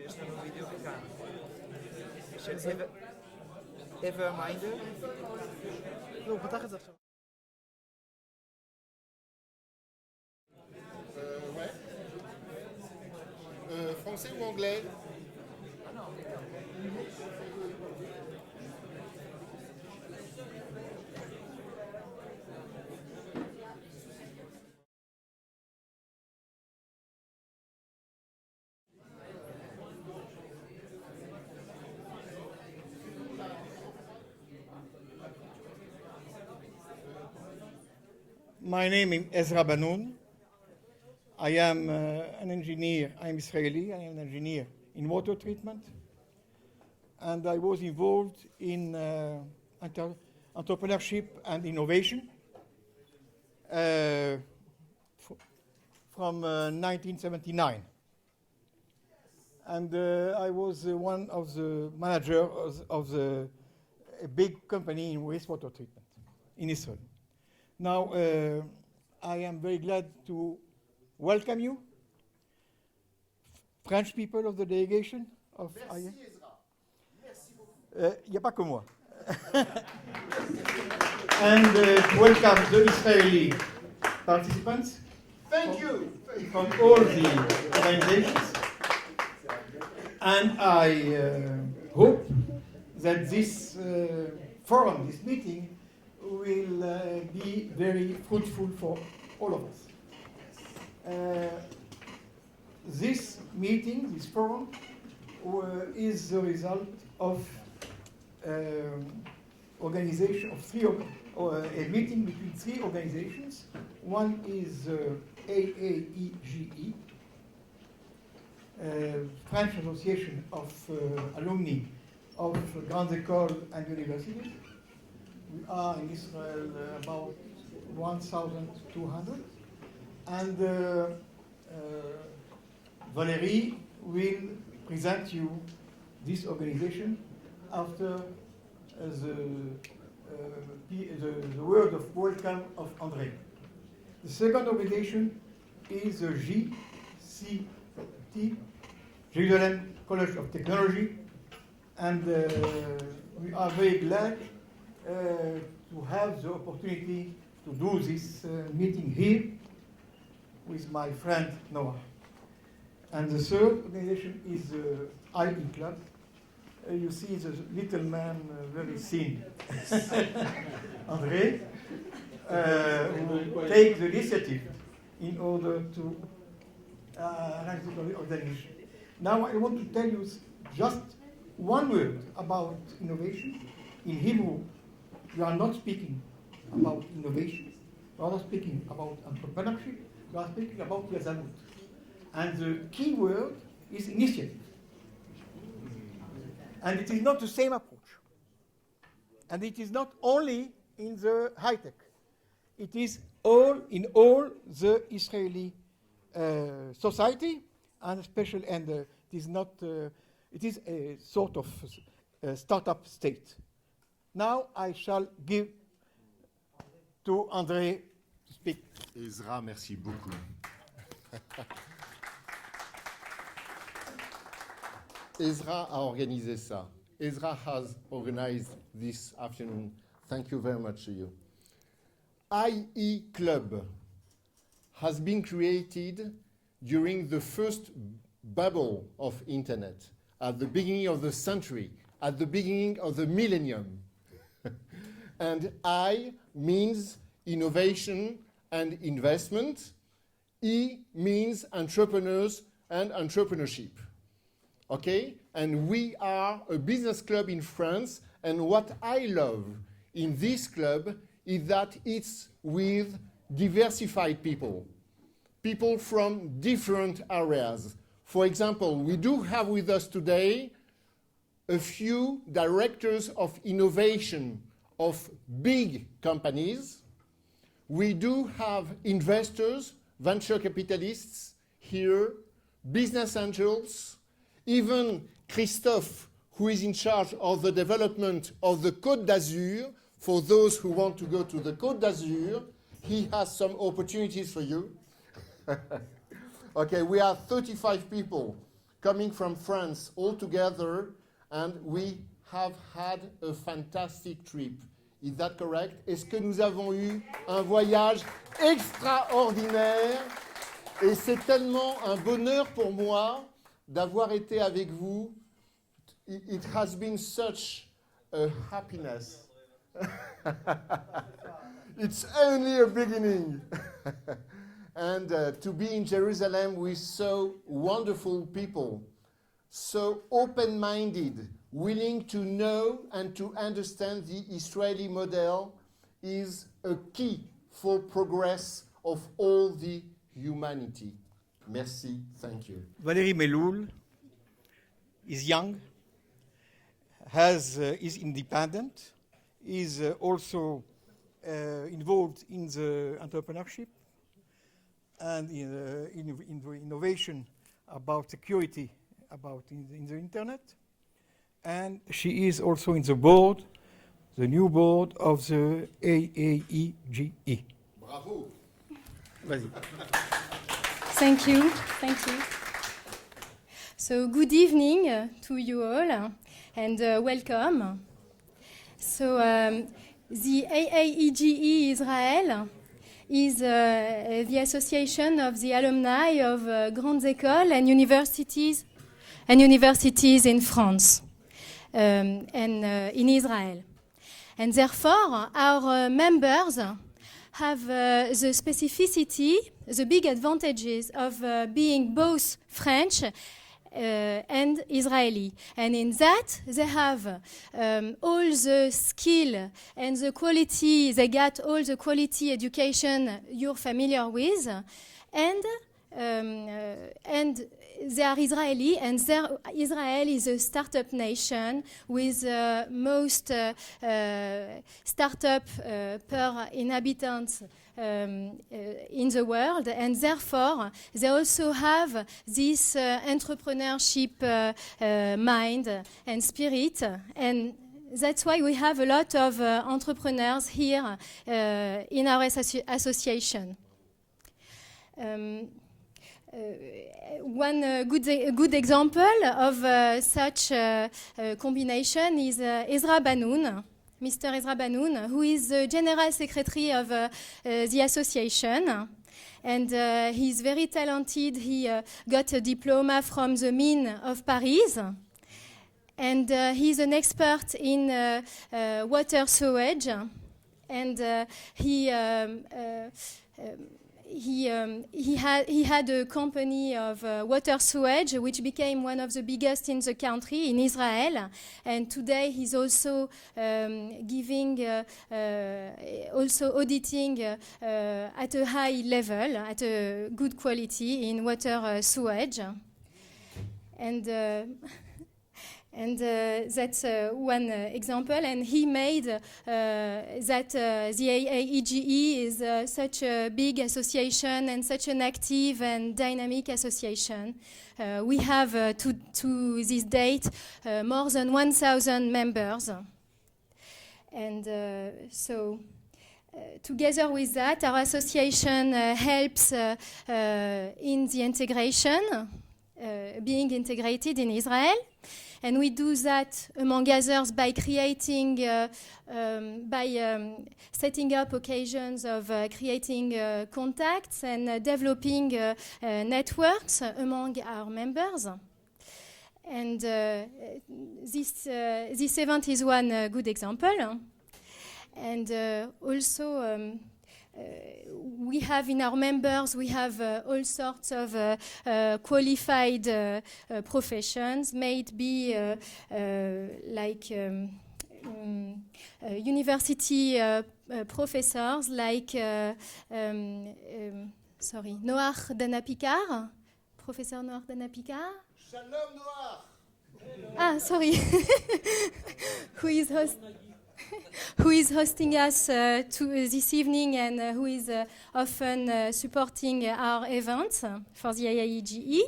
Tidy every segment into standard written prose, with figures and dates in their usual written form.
יש לנו בדיוק כאן. של Everminder. לא, הוא פתח את זה עכשיו. Ouais. Français ou anglais? My name is Ezra Banoun. I am an engineer. I am Israeli. I am an engineer in water treatment. And I was involved in entrepreneurship and innovation from 1979. And I was one of the managers of a big company in wastewater treatment in Israel. Now, I am very glad to welcome you, French people of the delegation of Merci Ezra. Merci beaucoup. Il n'y a pas que moi. And to welcome the Israeli participants. Thank you. From all the organizations. And I hope that this forum, this meeting, will be very fruitful for all of us. This meeting, this forum, is the result of organization of a meeting between three organizations. One is AAEGE, French Association of Alumni of Grandes Écoles and Universities. We are in Israel about 1,200. And Valérie will present you this organization after the word of welcome of André. The second organization is the JCT, Jerusalem College of Technology, and we are very glad to have the opportunity to do this meeting here with my friend Noah. And the third organization is the IE Club. You see the little man, very thin, André, who takes the initiative in order to run the organization. Now I want to tell you just one word about innovation. In Hebrew, we are not speaking about innovation. We are not speaking about entrepreneurship. We are speaking about yazamut. And the key word is initiative. And it is not the same approach. And it is not only in the high tech. It is in all the Israeli society, and especially, and it is not. It is a sort of startup state. Now I shall give to André to speak. Ezra, merci beaucoup. Ezra a organisé ça. Ezra has organized this afternoon. Thank you very much to you. IE Club has been created during the first bubble of internet, at the beginning of the century, at the beginning of the millennium. And I means innovation and investment. E means entrepreneurs and entrepreneurship. Okay? And we are a business club in France, and what I love in this club is that it's with diversified people. People from different areas. For example, we do have with us today a few directors of innovation of big companies. We do have investors, venture capitalists here, business angels, even Christophe, who is in charge of the development of the Côte d'Azur. For those who want to go to the Côte d'Azur, he has some opportunities for you. Okay, we are 35 people coming from France all together, and we have had a fantastic trip. Is that correct? Est-ce que nous avons eu un voyage extraordinaire? Et c'est tellement un bonheur pour moi d'avoir été avec vous. It has been such a happiness. It's only a beginning. And to be in Jerusalem with so wonderful people, so open-minded, willing to know and to understand the Israeli model is a key for progress of all the humanity. Merci, thank you. Valérie Meloul is young, is independent, is also involved in the entrepreneurship and in the innovation about security, about in the internet. And she is also in the board, the new board of the AAEGE. Bravo. Vas-y. Thank you. So good evening to you all and welcome. So the AAEGE Israel is the association of the alumni of grandes écoles and universities in France and in Israel. And therefore, our members have the specificity, the big advantages of being both French and Israeli. And in that, they have all the skill and the quality, they got all the quality education you're familiar with, and they are Israeli, and Israel is a startup nation with most startup per inhabitant in the world, and therefore they also have this entrepreneurship mind and spirit, and that's why we have a lot of entrepreneurs here in our association. One good example of such combination is Ezra Banoun, Mr. Ezra Banoun, who is the General Secretary of the association. And he's very talented. He got a diploma from the Mines of Paris. And he's an expert in water sewage. And he had a company of water sewage, which became one of the biggest in the country, in Israel. And today he's also also auditing at a high level, at a good quality in water sewage. And that's one example, and he made that the AAEGE is such a big association and such an active and dynamic association. We have to this date more than 1,000 members. And so together with that, our association helps in the integration, being integrated in Israel. And we do that, among others, by creating, setting up occasions of creating contacts and developing networks among our members. And this event is one good example. And also, we have in our members, we have all sorts of qualified professions, maybe like university professors like, Noach Dana-Picard, Professor Noach Dana-Picard. Shalom Noir. Ah, sorry. Who is hosting us this evening and who is often supporting our events for the AAEGE.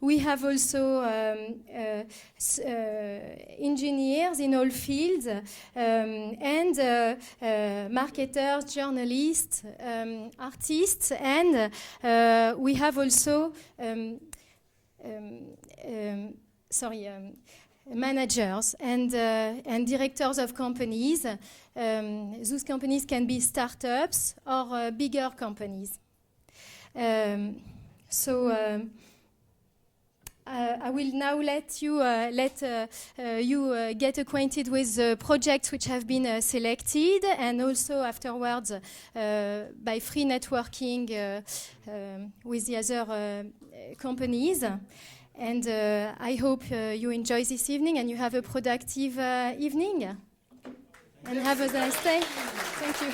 We have also engineers in all fields and marketers, journalists, artists, and we have also managers and directors of companies. Those companies can be startups or bigger companies. I will now let you get acquainted with the projects which have been selected, and also afterwards by free networking with the other companies. And I hope you enjoy this evening and you have a productive evening. And have a nice day. Thank you.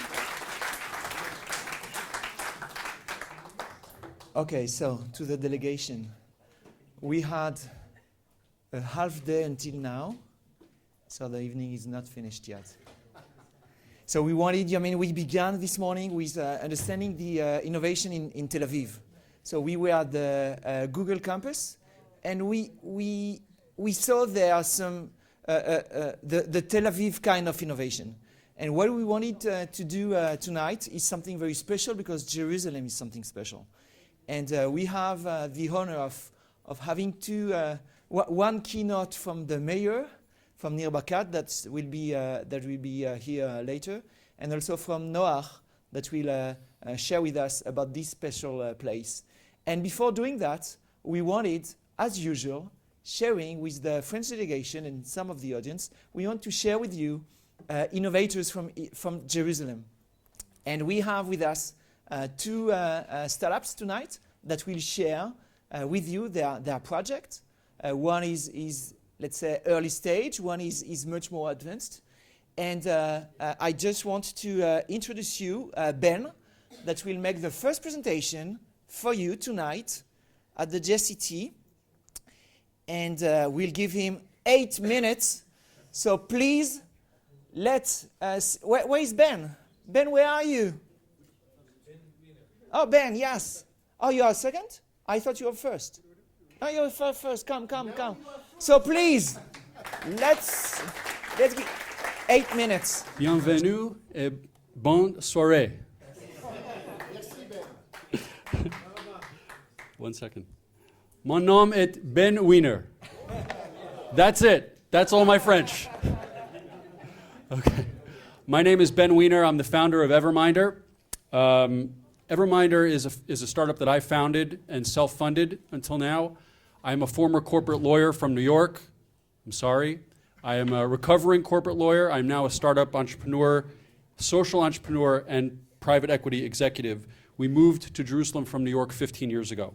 Okay, so to the delegation. We had a half day until now, so the evening is not finished yet. So we began this morning with understanding the innovation in Tel Aviv. So we were at the Google campus, and we saw there are some the Tel Aviv kind of innovation. And what we wanted to do tonight is something very special, because Jerusalem is something special. And we have the honor of having one keynote from the mayor, from Nir Barkat, that will be here later, and also from Noach, that will share with us about this special place. And before doing that, we wanted, as usual, sharing with the French delegation and some of the audience, we want to share with you innovators from Jerusalem. And we have with us two startups tonight that will share with you their project. One is, let's say, early stage. One is much more advanced. And I just want to introduce you Ben, that will make the first presentation for you tonight at the JCT. And we'll give him 8 minutes. So please, let us... Where is Ben? Ben, where are you? Oh, Ben, yes. Oh, you are second? I thought you were first. No, you're first. Come. So please, let's give 8 minutes. Bienvenue et bonne soirée. 1 second. Mon nom est Ben Wiener. That's it. That's all my French. Okay. My name is Ben Wiener. I'm the founder of Everminder. Everminder is a startup that I founded and self-funded until now. I'm a former corporate lawyer from New York. I'm sorry. I am a recovering corporate lawyer. I'm now a startup entrepreneur, social entrepreneur, and private equity executive. We moved to Jerusalem from New York 15 years ago.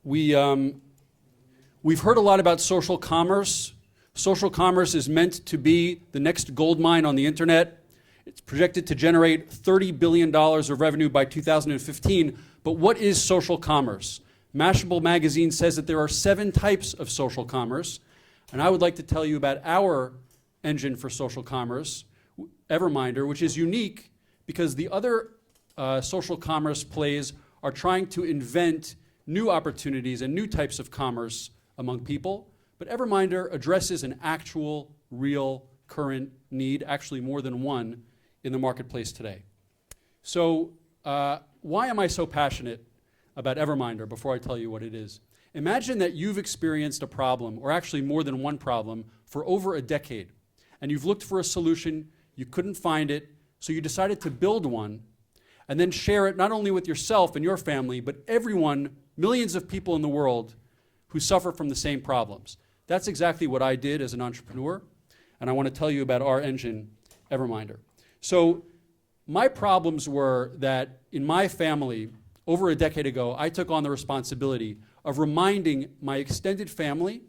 We've heard a lot about social commerce. Social commerce is meant to be the next gold mine on the internet. It's projected to generate $30 billion of revenue by 2015. But what is social commerce? Mashable magazine says that there are 7 types of social commerce. And I would like to tell you about our engine for social commerce, Everminder, which is unique because the other social commerce plays are trying to invent new opportunities and new types of commerce among people. But Everminder addresses an actual, real, current need, actually more than one, in the marketplace today. So why am I so passionate about Everminder before I tell you what it is? Imagine that you've experienced a problem, or actually more than one problem, for over a decade. And you've looked for a solution, you couldn't find it, so you decided to build one and then share it not only with yourself and your family, but everyone, millions of people in the world who suffer from the same problems. That's exactly what I did as an entrepreneur, and I want to tell you about our engine, Everminder. So my problems were that in my family, over a decade ago, I took on the responsibility of reminding my extended family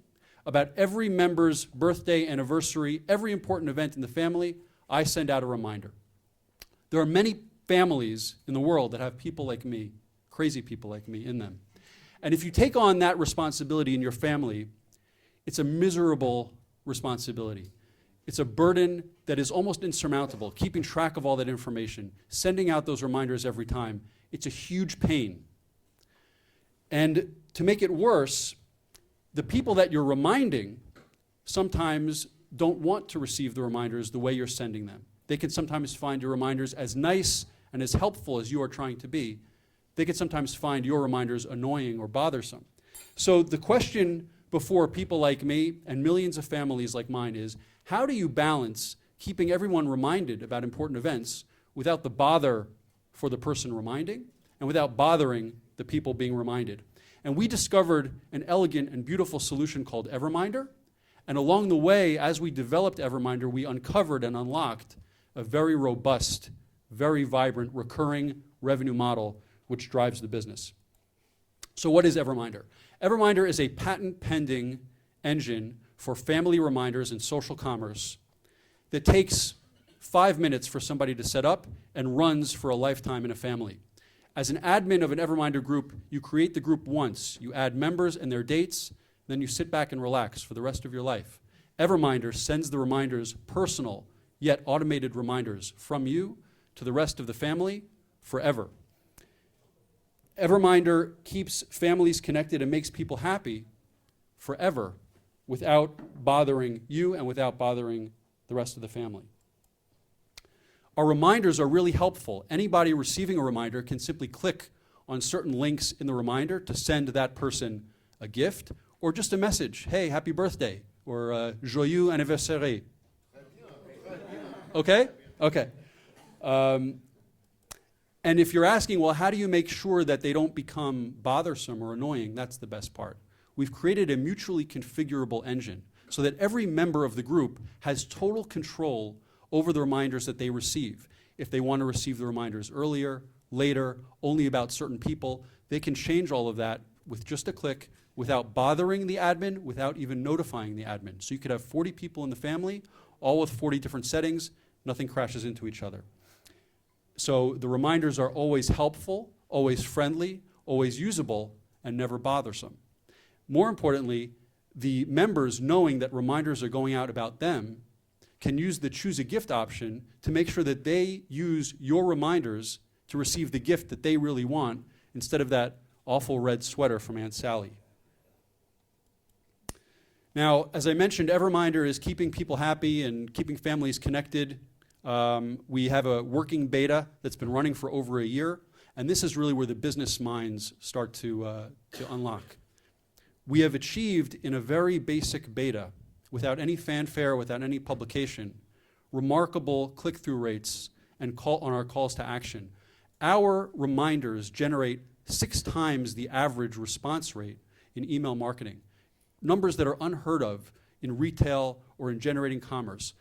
about every member's birthday, anniversary, every important event in the family. I send out a reminder. There are many families in the world that have people like me, crazy people like me in them. And if you take on that responsibility in your family, it's a miserable responsibility. It's a burden that is almost insurmountable, keeping track of all that information, sending out those reminders every time. It's a huge pain. And to make it worse, the people that you're reminding sometimes don't want to receive the reminders the way you're sending them. They can sometimes find your reminders as nice and as helpful as you are trying to be. They can sometimes find your reminders annoying or bothersome. So the question before people like me and millions of families like mine is, how do you balance keeping everyone reminded about important events without the bother for the person reminding and without bothering the people being reminded? And we discovered an elegant and beautiful solution called Everminder. And along the way, as we developed Everminder, we uncovered and unlocked a very robust, very vibrant, recurring revenue model which drives the business. So what is Everminder? Everminder is a patent-pending engine for family reminders in social commerce that takes 5 minutes for somebody to set up and runs for a lifetime in a family. As an admin of an Everminder group, you create the group once. You add members and their dates, then you sit back and relax for the rest of your life. Everminder sends the reminders, personal yet automated reminders, from you to the rest of the family forever. Everminder keeps families connected and makes people happy forever without bothering you and without bothering the rest of the family. Our reminders are really helpful. Anybody receiving a reminder can simply click on certain links in the reminder to send that person a gift or just a message, hey, happy birthday, or joyeux anniversaire. Okay? Okay. And if you're asking, well, how do you make sure that they don't become bothersome or annoying? That's the best part. We've created a mutually configurable engine so that every member of the group has total control over the reminders that they receive. If they want to receive the reminders earlier, later, only about certain people, they can change all of that with just a click without bothering the admin, without even notifying the admin. So you could have 40 people in the family, all with 40 different settings, nothing crashes into each other. So the reminders are always helpful, always friendly, always usable, and never bothersome. More importantly, the members, knowing that reminders are going out about them, can use the choose a gift option to make sure that they use your reminders to receive the gift that they really want instead of that awful red sweater from Aunt Sally. Now, as I mentioned, Everminder is keeping people happy and keeping families connected. We have a working beta that's been running for over a year, and this is really where the business minds start to unlock. We have achieved in a very basic beta, without any fanfare, without any publication, remarkable click-through rates and on our calls to action. Our reminders generate 6 times the average response rate in email marketing, numbers that are unheard of in retail or in generating commerce.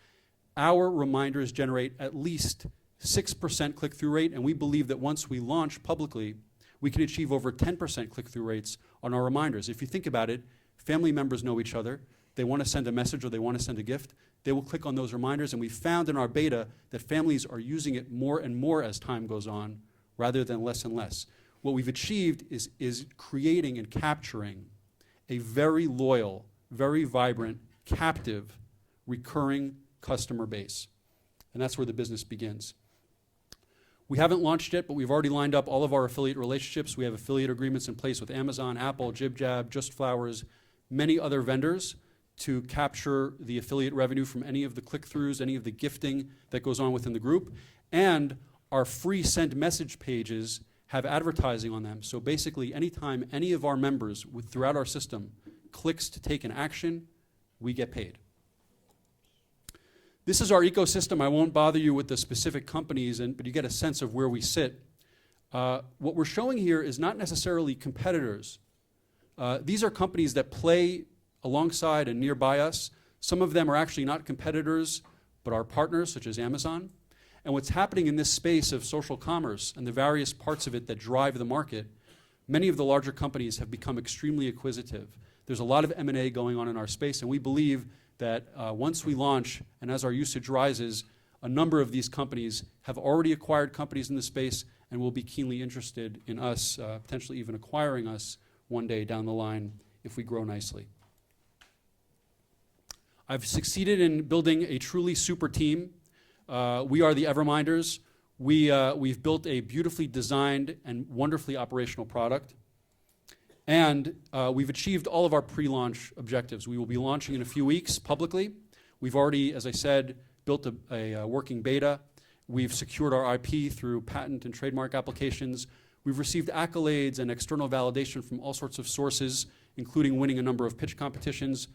Our reminders generate at least 6% click-through rate, and we believe that once we launch publicly, we can achieve over 10% click-through rates on our reminders. If you think about it, family members know each other. They want to send a message or they want to send a gift. They will click on those reminders, and we found in our beta that families are using it more and more as time goes on, rather than less and less. What we've achieved is creating and capturing a very loyal, very vibrant, captive, recurring customer base. And that's where the business begins. We haven't launched yet, but we've already lined up all of our affiliate relationships. We have affiliate agreements in place with Amazon, Apple, JibJab, Just Flowers, many other vendors to capture the affiliate revenue from any of the click-throughs, any of the gifting that goes on within the group. And our free send message pages have advertising on them. So basically, anytime any of our members throughout our system clicks to take an action, we get paid. This is our ecosystem. I won't bother you with the specific companies, but you get a sense of where we sit. What we're showing here is not necessarily competitors. These are companies that play alongside and nearby us. Some of them are actually not competitors, but our partners, such as Amazon. And what's happening in this space of social commerce and the various parts of it that drive the market, many of the larger companies have become extremely acquisitive. There's a lot of M&A going on in our space, and we believe that once we launch and as our usage rises, a number of these companies have already acquired companies in the space and will be keenly interested in us, potentially even acquiring us one day down the line if we grow nicely. I've succeeded in building a truly super team. We are the Everminders. We've built a beautifully designed and wonderfully operational product. And we've achieved all of our pre-launch objectives. We will be launching in a few weeks publicly. We've already, as I said, built a working beta. We've secured our IP through patent and trademark applications. We've received accolades and external validation from all sorts of sources, including winning a number of pitch competitions.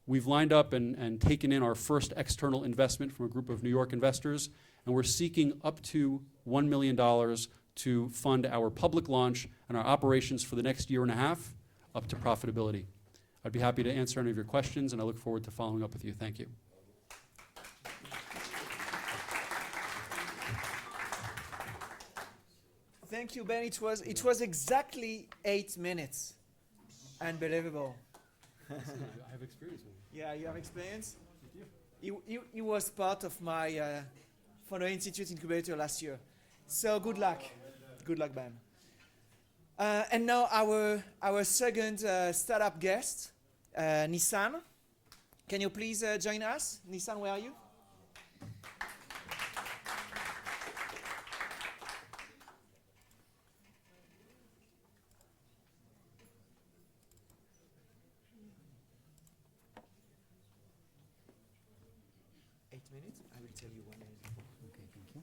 We've lined up and taken in our first external investment from a group of New York investors, and we're seeking up to $1 million to fund our public launch and our operations for the next year and a half up to profitability. I'd be happy to answer any of your questions, and I look forward to following up with you. Thank you. Thank you, Ben. It was exactly 8 minutes. Unbelievable. I have experience with it. Yeah, you have experience? He was part of my Phono Institute incubator last year. So good luck. Good luck, Ben. And now our second startup guest, Nissan. Can you please join us? Nissan, where are you? I will tell you 1 minute before. Okay, thank you.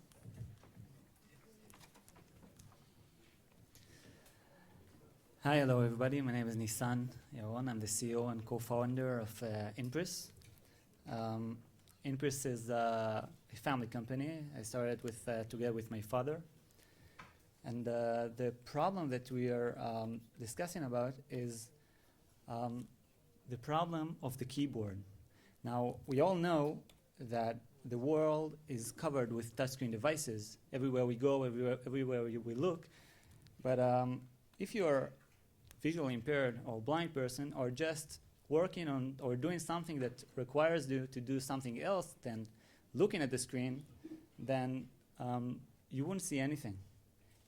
Hi, hello everybody. My name is Nissan Yaron. I'm the CEO and co-founder of Impris. Impris is a family company. I started with together with my father. And the problem that we are discussing about is the problem of the keyboard. Now, we all know that the world is covered with touchscreen devices everywhere we go, everywhere we look. But if you're visually impaired or blind person, or just working on or doing something that requires you to do something else than looking at the screen, then you wouldn't see anything.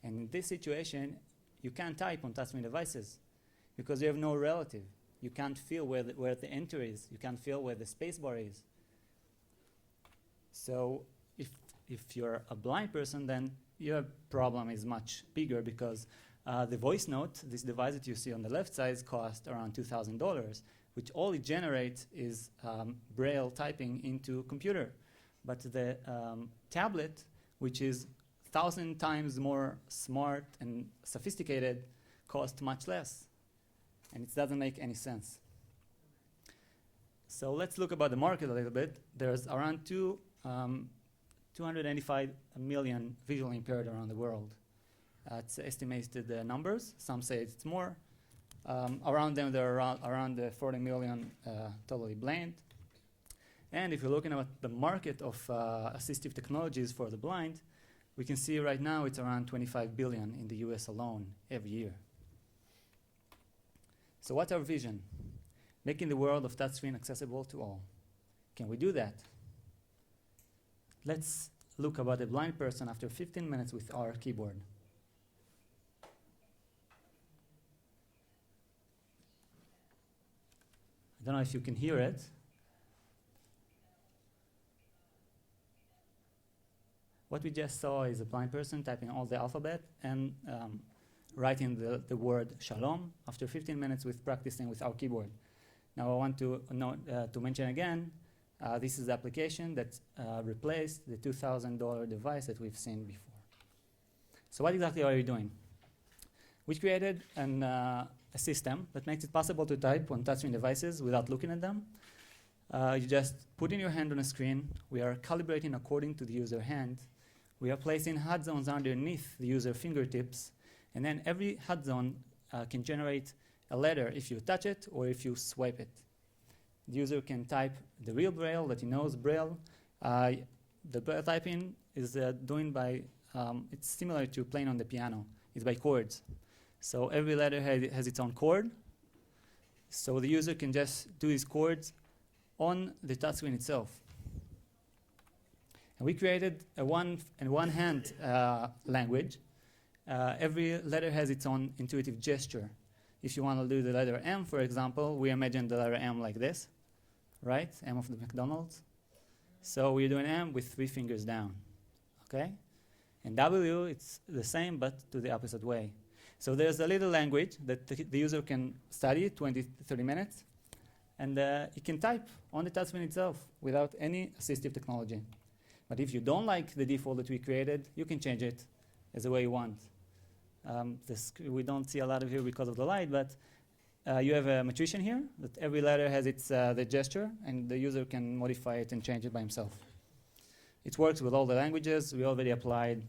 And in this situation, you can't type on touchscreen devices because you have no relative. You can't feel where the enter is. You can't feel where the space bar is. So if you're a blind person, then your problem is much bigger because the voice note, this device that you see on the left side, costs around $2,000, which all it generates is braille typing into computer. But the tablet, which is 1,000 times more smart and sophisticated, costs much less. And it doesn't make any sense. So let's look about the market a little bit. There's around 285 million visually impaired around the world. It's estimated numbers. Some say it's more. Around them, there are around 40 million totally blind. And if you're looking at the market of assistive technologies for the blind, we can see right now it's around 25 billion in the US alone every year. So what's our vision? Making the world of touchscreen accessible to all. Can we do that? Let's look about a blind person after 15 minutes with our keyboard. I don't know if you can hear it. What we just saw is a blind person typing all the alphabet and writing the word shalom after 15 minutes with practicing with our keyboard. Now I want to mention again, this is the application that replaced the $2,000 device that we've seen before. So what exactly are you doing? We created a system that makes it possible to type on touchscreen devices without looking at them. You just put in your hand on a screen. We are calibrating according to the user hand. We are placing HUD zones underneath the user fingertips. And then every HUD zone can generate a letter if you touch it or if you swipe it. The user can type the real Braille that he knows Braille. The Braille typing is doing by, it's similar to playing on the piano. It's by chords. So every letter has its own chord. So the user can just do his chords on the touchscreen itself. And we created a one-hand language. Every letter has its own intuitive gesture. If you want to do the letter M, for example, we imagine the letter M like this, right? M of the McDonald's. So we're doing M with 3 fingers down, okay? And W, it's the same, but to the opposite way. So there's a little language that the user can study 20, 30 minutes, and he can type on the touchscreen itself without any assistive technology. But if you don't like the default that we created, you can change it as the way you want. We don't see a lot of here because of the light, but you have a magician here, that every letter has its the gesture, and the user can modify it and change it by himself. It works with all the languages. We already applied,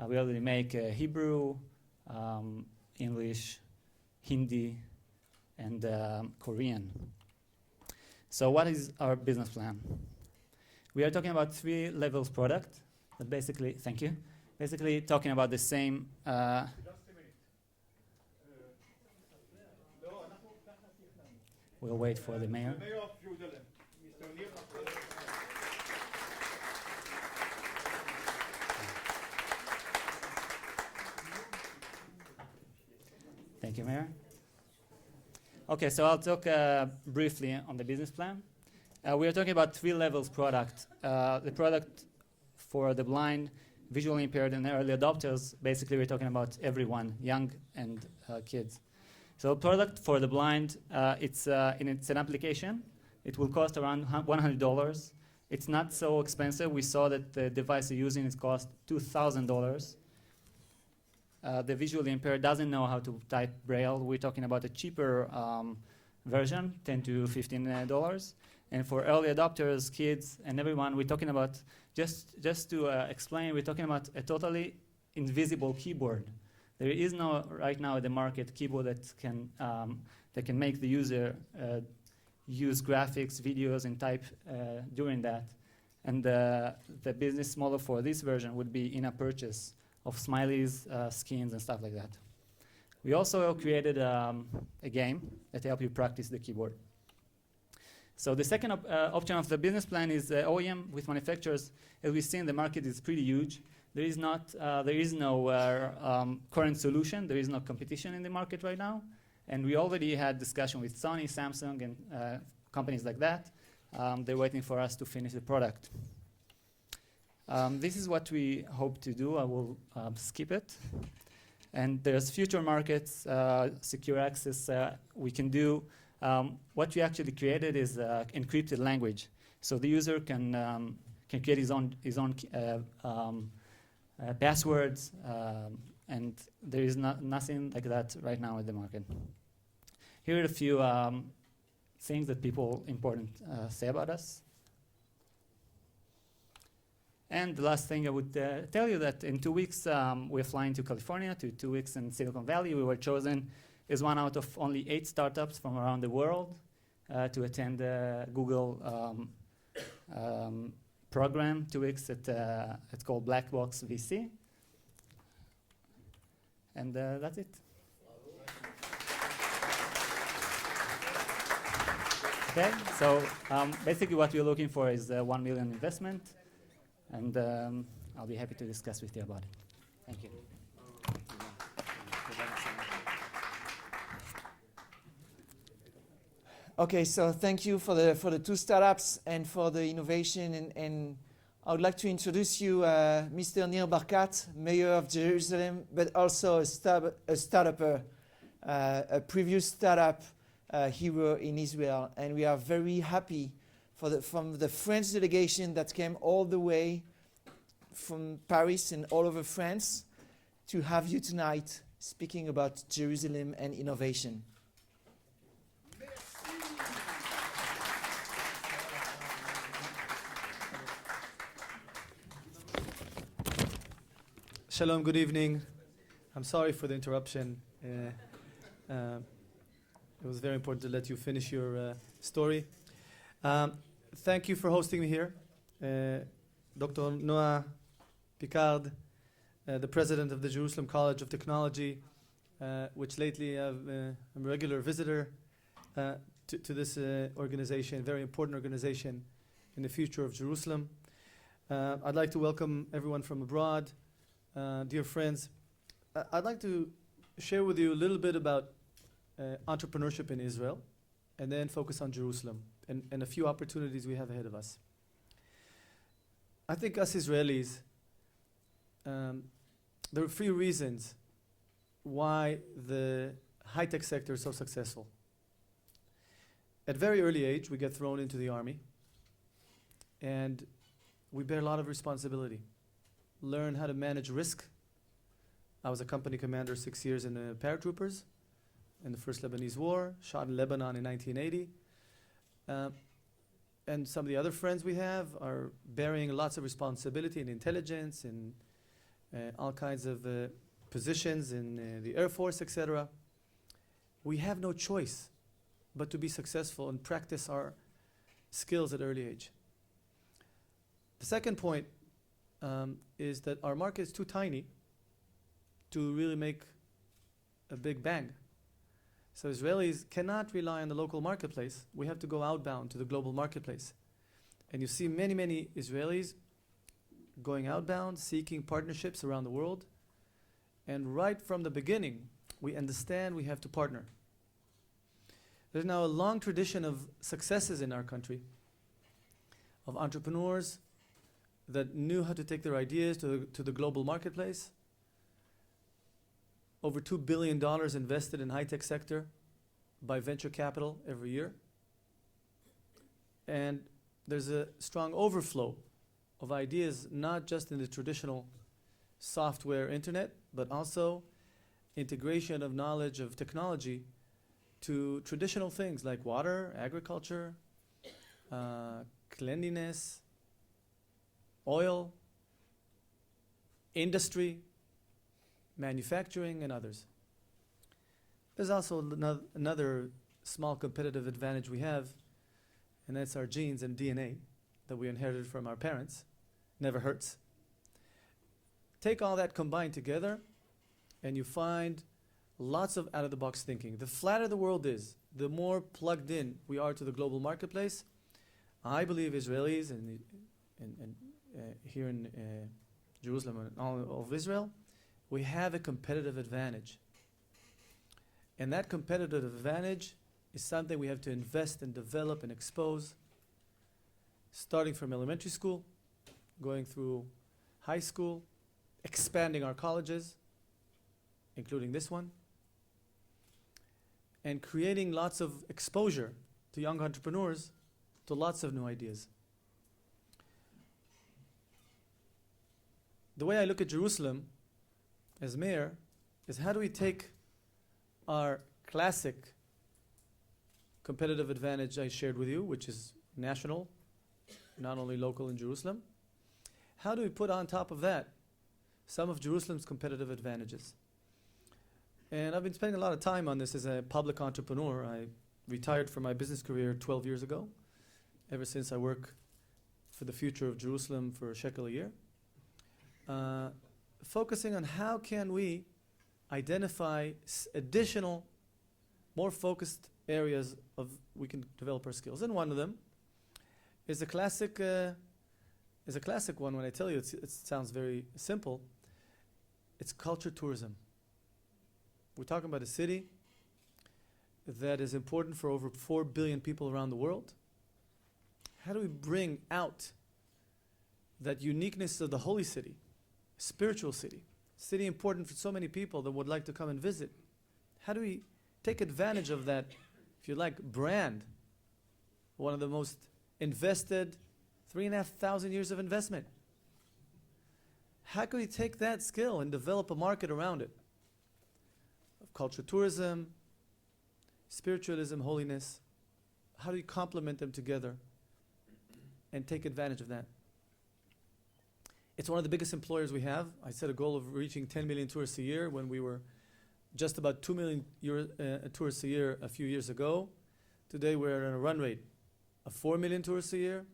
we already make Hebrew, English, Hindi, and Korean. So what is our business plan? We are talking about 3 levels product, but basically, thank you, basically talking about the same. We'll wait for the mayor. Thank you, Mayor. Okay, so I'll talk briefly on the business plan. We are talking about 3 levels product. The product for the blind, visually impaired, and early adopters. Basically, we're talking about everyone, young and kids. So product for the blind, it's an application. It will cost around $100. It's not so expensive. We saw that the device you're using is cost $2,000. The visually impaired doesn't know how to type Braille. We're talking about a cheaper version, $10 to $15. And for early adopters, kids, and everyone, we're talking about, just to explain, we're talking about a totally invisible keyboard. There is no, right now in the market, keyboard that can make the user use graphics, videos, and type during that. And the business model for this version would be in-app purchase of smileys, skins, and stuff like that. We also created a game that helps you practice the keyboard. So the second option of the business plan is OEM with manufacturers. As we see in the market, is pretty huge. There is no current solution. There is no competition in the market right now. And we already had discussion with Sony, Samsung, and companies like that. They're waiting for us to finish the product. This is what we hope to do. I will skip it. And there's future markets, secure access. We can do. What we actually created is encrypted language. So the user can create his own passwords, and there is nothing like that right now in the market. Here are a few things that people important say about us. And the last thing I would tell you that in 2 weeks we're flying to California, to 2 weeks in Silicon Valley. We were chosen as one out of only 8 startups from around the world to attend the Google program, 2 weeks at it's called Black Box VC. And that's it. Okay, so basically what we're looking for is $1 million investment, and I'll be happy to discuss with you about it. Thank you. Okay, so thank you for the 2 startups and for the innovation, and I would like to introduce you Mr. Nir Barkat, Mayor of Jerusalem, but also a startupper, a previous startup hero in Israel, and we are very happy from the French delegation that came all the way from Paris and all over France to have you tonight speaking about Jerusalem and innovation. Shalom, good evening. I'm sorry for the interruption. It was very important to let you finish your story. Thank you for hosting me here. Dr. Noah Picard, the president of the Jerusalem College of Technology, which lately I'm a regular visitor to this organization, very important organization in the future of Jerusalem. I'd like to welcome everyone from abroad. Dear friends, I'd like to share with you a little bit about entrepreneurship in Israel, and then focus on Jerusalem and a few opportunities we have ahead of us. I think us Israelis, there are 3 reasons why the high-tech sector is so successful. At very early age, we get thrown into the army, and we bear a lot of responsibility. Learn how to manage risk. I was a company commander 6 years in the paratroopers. in the first Lebanese war, shot in Lebanon in 1980. And some of the other friends we have are bearing lots of responsibility in intelligence, in all kinds of positions in the Air Force, etc. We have no choice but to be successful and practice our skills at early age. The second point is that our market is too tiny to really make a big bang. So Israelis cannot rely on the local marketplace. We have to go outbound to the global marketplace. And you see many, many Israelis going outbound, seeking partnerships around the world. And right from the beginning, we understand we have to partner. There's now a long tradition of successes in our country, of entrepreneurs that knew how to take their ideas to the global marketplace. Over $2 billion invested in high-tech sector by venture capital every year. And there's a strong overflow of ideas, not just in the traditional software internet, but also integration of knowledge of technology to traditional things like water, agriculture, cleanliness, oil, industry, manufacturing, and others. There's also another small competitive advantage we have, and that's our genes and DNA that we inherited from our parents. Never hurts. Take all that combined together, and you find lots of out-of-the-box thinking. The flatter the world is, the more plugged in we are to the global marketplace. I believe Israelis and here in Jerusalem and all of Israel, we have a competitive advantage. And that competitive advantage is something we have to invest and develop and expose, starting from elementary school, going through high school, expanding our colleges, including this one, and creating lots of exposure to young entrepreneurs to lots of new ideas. The way I look at Jerusalem as mayor is, how do we take our classic competitive advantage I shared with you, which is national, not only local in Jerusalem, how do we put on top of that some of Jerusalem's competitive advantages? And I've been spending a lot of time on this as a public entrepreneur. I retired from my business career 12 years ago. Ever since, I work for the future of Jerusalem for a shekel a year. Focusing on how can we identify additional, more focused areas of we can develop our skills. And one of them is a classic one. When I tell you, it sounds very simple. It's culture tourism. We're talking about a city that is important for over 4 billion people around the world. How do we bring out that uniqueness of the holy city, spiritual city important for so many people that would like to come and visit? How do we take advantage of that, if you like, brand, one of the most invested 3,500 years of investment? How can we take that skill and develop a market around it? Of culture tourism, spiritualism, holiness. How do you complement them together and take advantage of that? It's one of the biggest employers we have. I set a goal of reaching 10 million tourists a year when we were just about 2 million tourists a year a few years ago. Today we're at a run rate of 4 million tourists a year.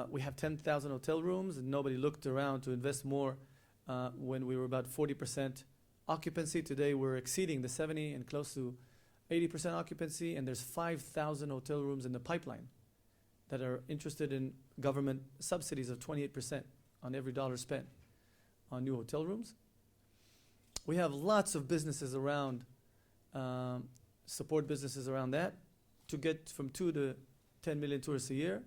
We have 10,000 hotel rooms, and nobody looked around to invest more when we were about 40% occupancy. Today we're exceeding the 70 and close to 80% occupancy, and there's 5,000 hotel rooms in the pipeline that are interested in government subsidies of 28% on every dollar spent on new hotel rooms. We have lots of businesses around, support businesses around that, to get from 2 to 10 million tourists a year.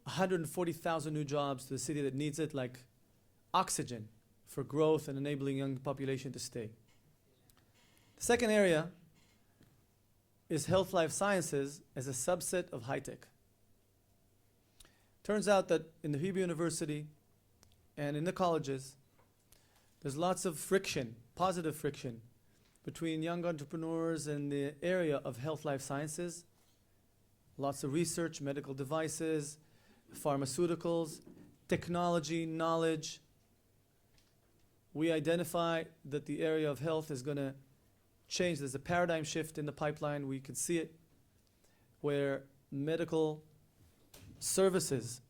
140,000 new jobs to the city that needs it, like oxygen for growth and enabling young population to stay. The second area is health life sciences as a subset of high tech. Turns out that in the Hebrew University and in the colleges, there's lots of friction, positive friction, between young entrepreneurs in the area of health life sciences, lots of research, medical devices, pharmaceuticals, technology, knowledge. We identify that the area of health is going to change. There's a paradigm shift in the pipeline. We can see it, where medical services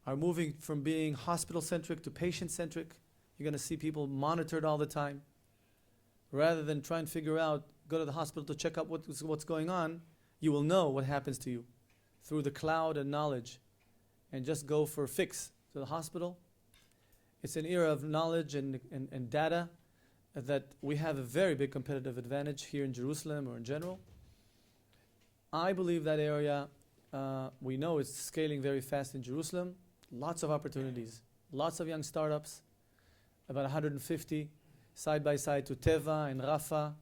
are moving from being hospital-centric to patient-centric. You're going to see people monitored all the time. Rather than try and figure out, go to the hospital to check out what's going on, you will know what happens to you through the cloud and knowledge, and just go for a fix to the hospital. It's an era of knowledge and data that we have a very big competitive advantage here in Jerusalem or in general. I believe that area, we know it's scaling very fast in Jerusalem. Lots of opportunities, lots of young startups, about 150 side by side to Teva and Rafa,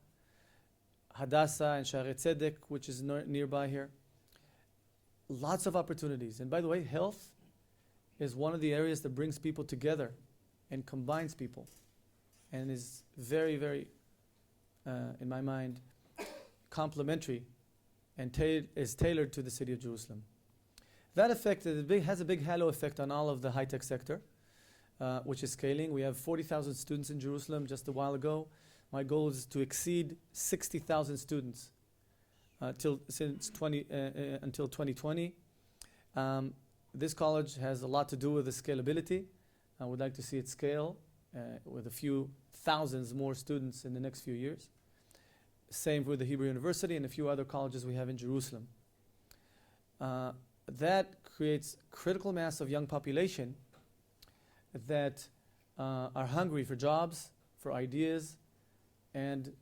Hadassah and Sha'arei Tzedek, which is nearby here. Lots of opportunities. And by the way, health is one of the areas that brings people together and combines people, and is very, very, in my mind, complementary and is tailored to the city of Jerusalem. That effect has a big halo effect on all of the high-tech sector, which is scaling. We have 40,000 students in Jerusalem just a while ago. My goal is to exceed 60,000 students until 2020. This college has a lot to do with the scalability. I would like to see it scale with a few thousands more students in the next few years. Same with the Hebrew University and a few other colleges we have in Jerusalem. That creates critical mass of young population that are hungry for jobs, for ideas, and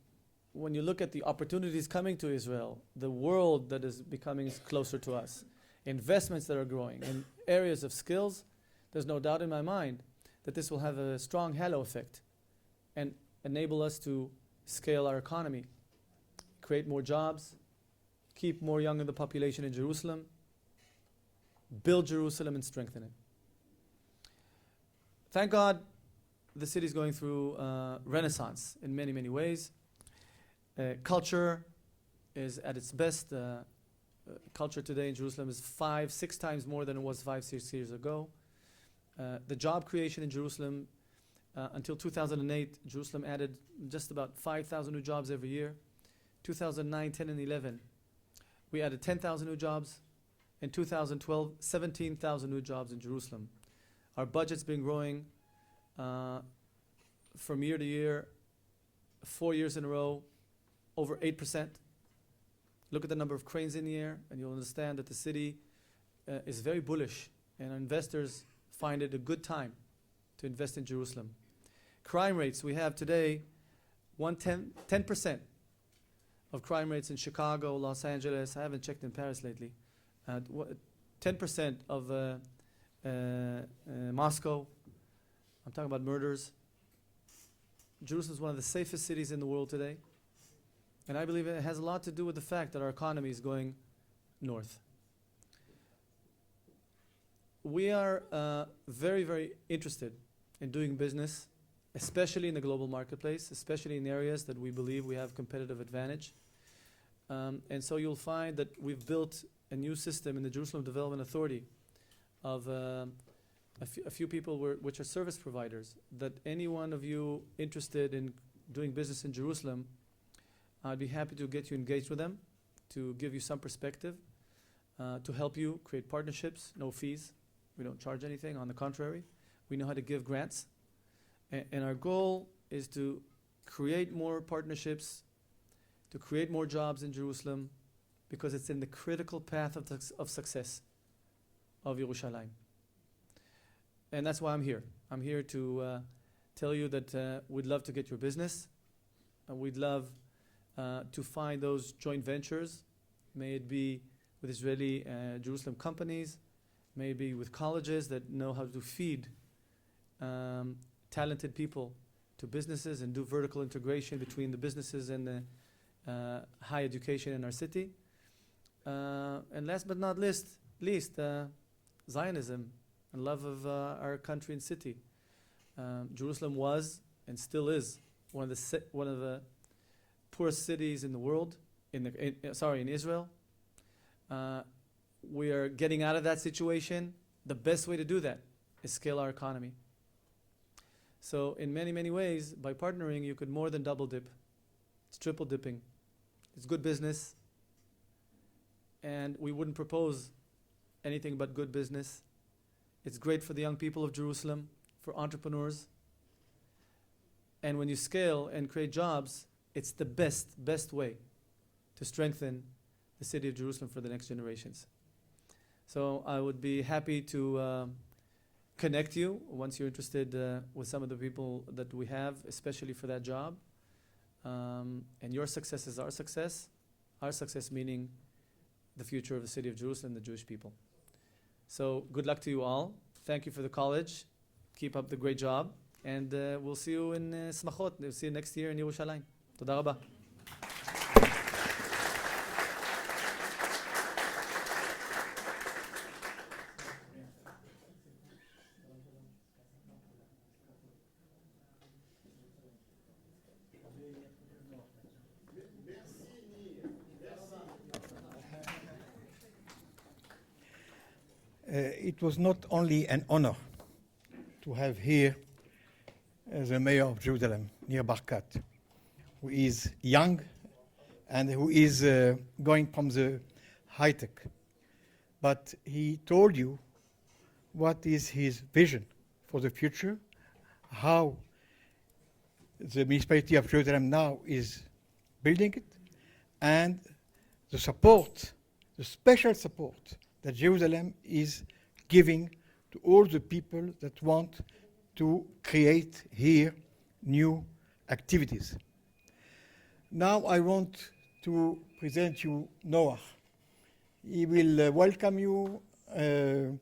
when you look at the opportunities coming to Israel, the world that is becoming closer to us, investments that are growing in areas of skills, there's no doubt in my mind that this will have a strong halo effect and enable us to scale our economy, create more jobs, keep more young in the population in Jerusalem, build Jerusalem and strengthen it. Thank God the city is going through renaissance in many, many ways. Culture is at its best. Culture today in Jerusalem is 5-6 times more than it was 5-6 years ago. The job creation in Jerusalem, until 2008, Jerusalem added just about 5,000 new jobs every year. 2009, 10, and 11, we added 10,000 new jobs. In 2012, 17,000 new jobs in Jerusalem. Our budget's been growing from year to year, 4 years in a row, over 8%. Look at the number of cranes in the air, and you'll understand that the city is very bullish, and our investors find it a good time to invest in Jerusalem. Crime rates, we have today 10% of crime rates in Chicago, Los Angeles. I haven't checked in Paris lately. 10% of Moscow. I'm talking about murders. Jerusalem is one of the safest cities in the world today. And I believe it has a lot to do with the fact that our economy is going north. We are very, very interested in doing business, especially in the global marketplace, especially in areas that we believe we have competitive advantage. And so you'll find that we've built a new system in the Jerusalem Development Authority of a few people which are service providers, that any one of you interested in doing business in Jerusalem, I'd be happy to get you engaged with them, to give you some perspective, to help you create partnerships, no fees. We don't charge anything, on the contrary. We know how to give grants. And our goal is to create more partnerships, to create more jobs in Jerusalem, because it's in the critical path of success of Yerushalayim. And that's why I'm here. I'm here to tell you that we'd love to get your business. We'd love to find those joint ventures, may it be with Israeli Jerusalem companies, may it be with colleges that know how to feed talented people to businesses and do vertical integration between the businesses and the high education in our city. And last but not least, Zionism and love of our country and city. Jerusalem was and still is one of the poorest cities in the world, in Israel. We are getting out of that situation. The best way to do that is scale our economy. So in many, many ways, by partnering, you could more than double dip. It's triple dipping. It's good business. And we wouldn't propose anything but good business. It's great for the young people of Jerusalem, for entrepreneurs. And when you scale and create jobs, it's the best way to strengthen the city of Jerusalem for the next generations. So I would be happy to connect you once you're interested with some of the people that we have, especially for that job. And your success is our success meaning the future of the city of Jerusalem, the Jewish people. So good luck to you all. Thank you for the college. Keep up the great job. And we'll see you in Smachot. We'll see you next year in Yerushalayim. Toda rabba. It was not only an honor to have here the mayor of Jerusalem, Nir Barkat, who is young and who is going from the high tech. But he told you what is his vision for the future, how the municipality of Jerusalem now is building it, and the support, the special support that Jerusalem is giving to all the people that want to create here new activities. Now I want to present you Noah. He will welcome you he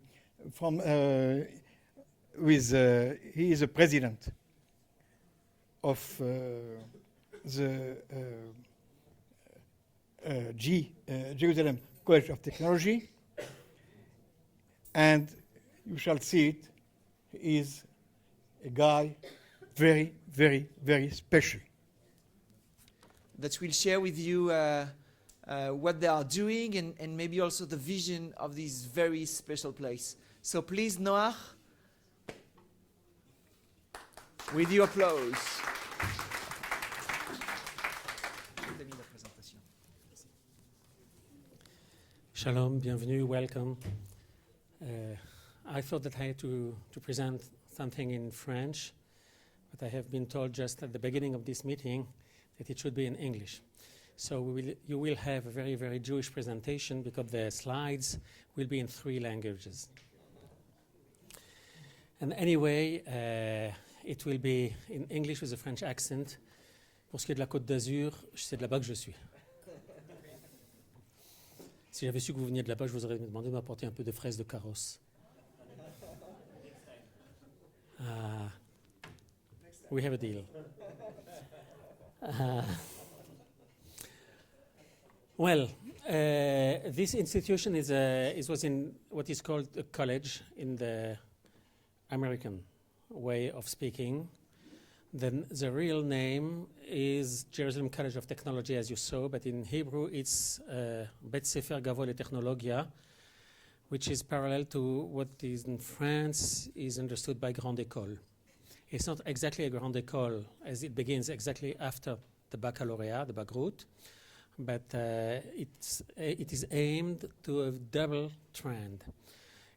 is the president of the Jerusalem College of Technology, and you shall see it. He is a guy very, very, very special. That will share with you what they are doing and maybe also the vision of this very special place. So please, Noah, with your applause. Shalom, bienvenue, welcome. I thought that I had to present something in French, but I have been told just at the beginning of this meeting that it should be in English. So you will have a very, very Jewish presentation because the slides will be in 3 languages. And anyway, it will be in English with a French accent. Pour ce qui est de la Côte d'Azur, c'est de là-bas que je suis. Si j'avais su que vous veniez de là-bas, je vous aurais demandé de m'apporter un peu de fraises de carrosse. We have a deal. This institution was in what is called a college in the American way of speaking. Then the real name is Jerusalem College of Technology, as you saw, but in Hebrew it's Bet Sefer Gavo LeTechnologia, which is parallel to what is in France is understood by Grande École. It's not exactly a Grande École, as it begins exactly after the baccalaureate, the Bagrut, but it is aimed to a double trend.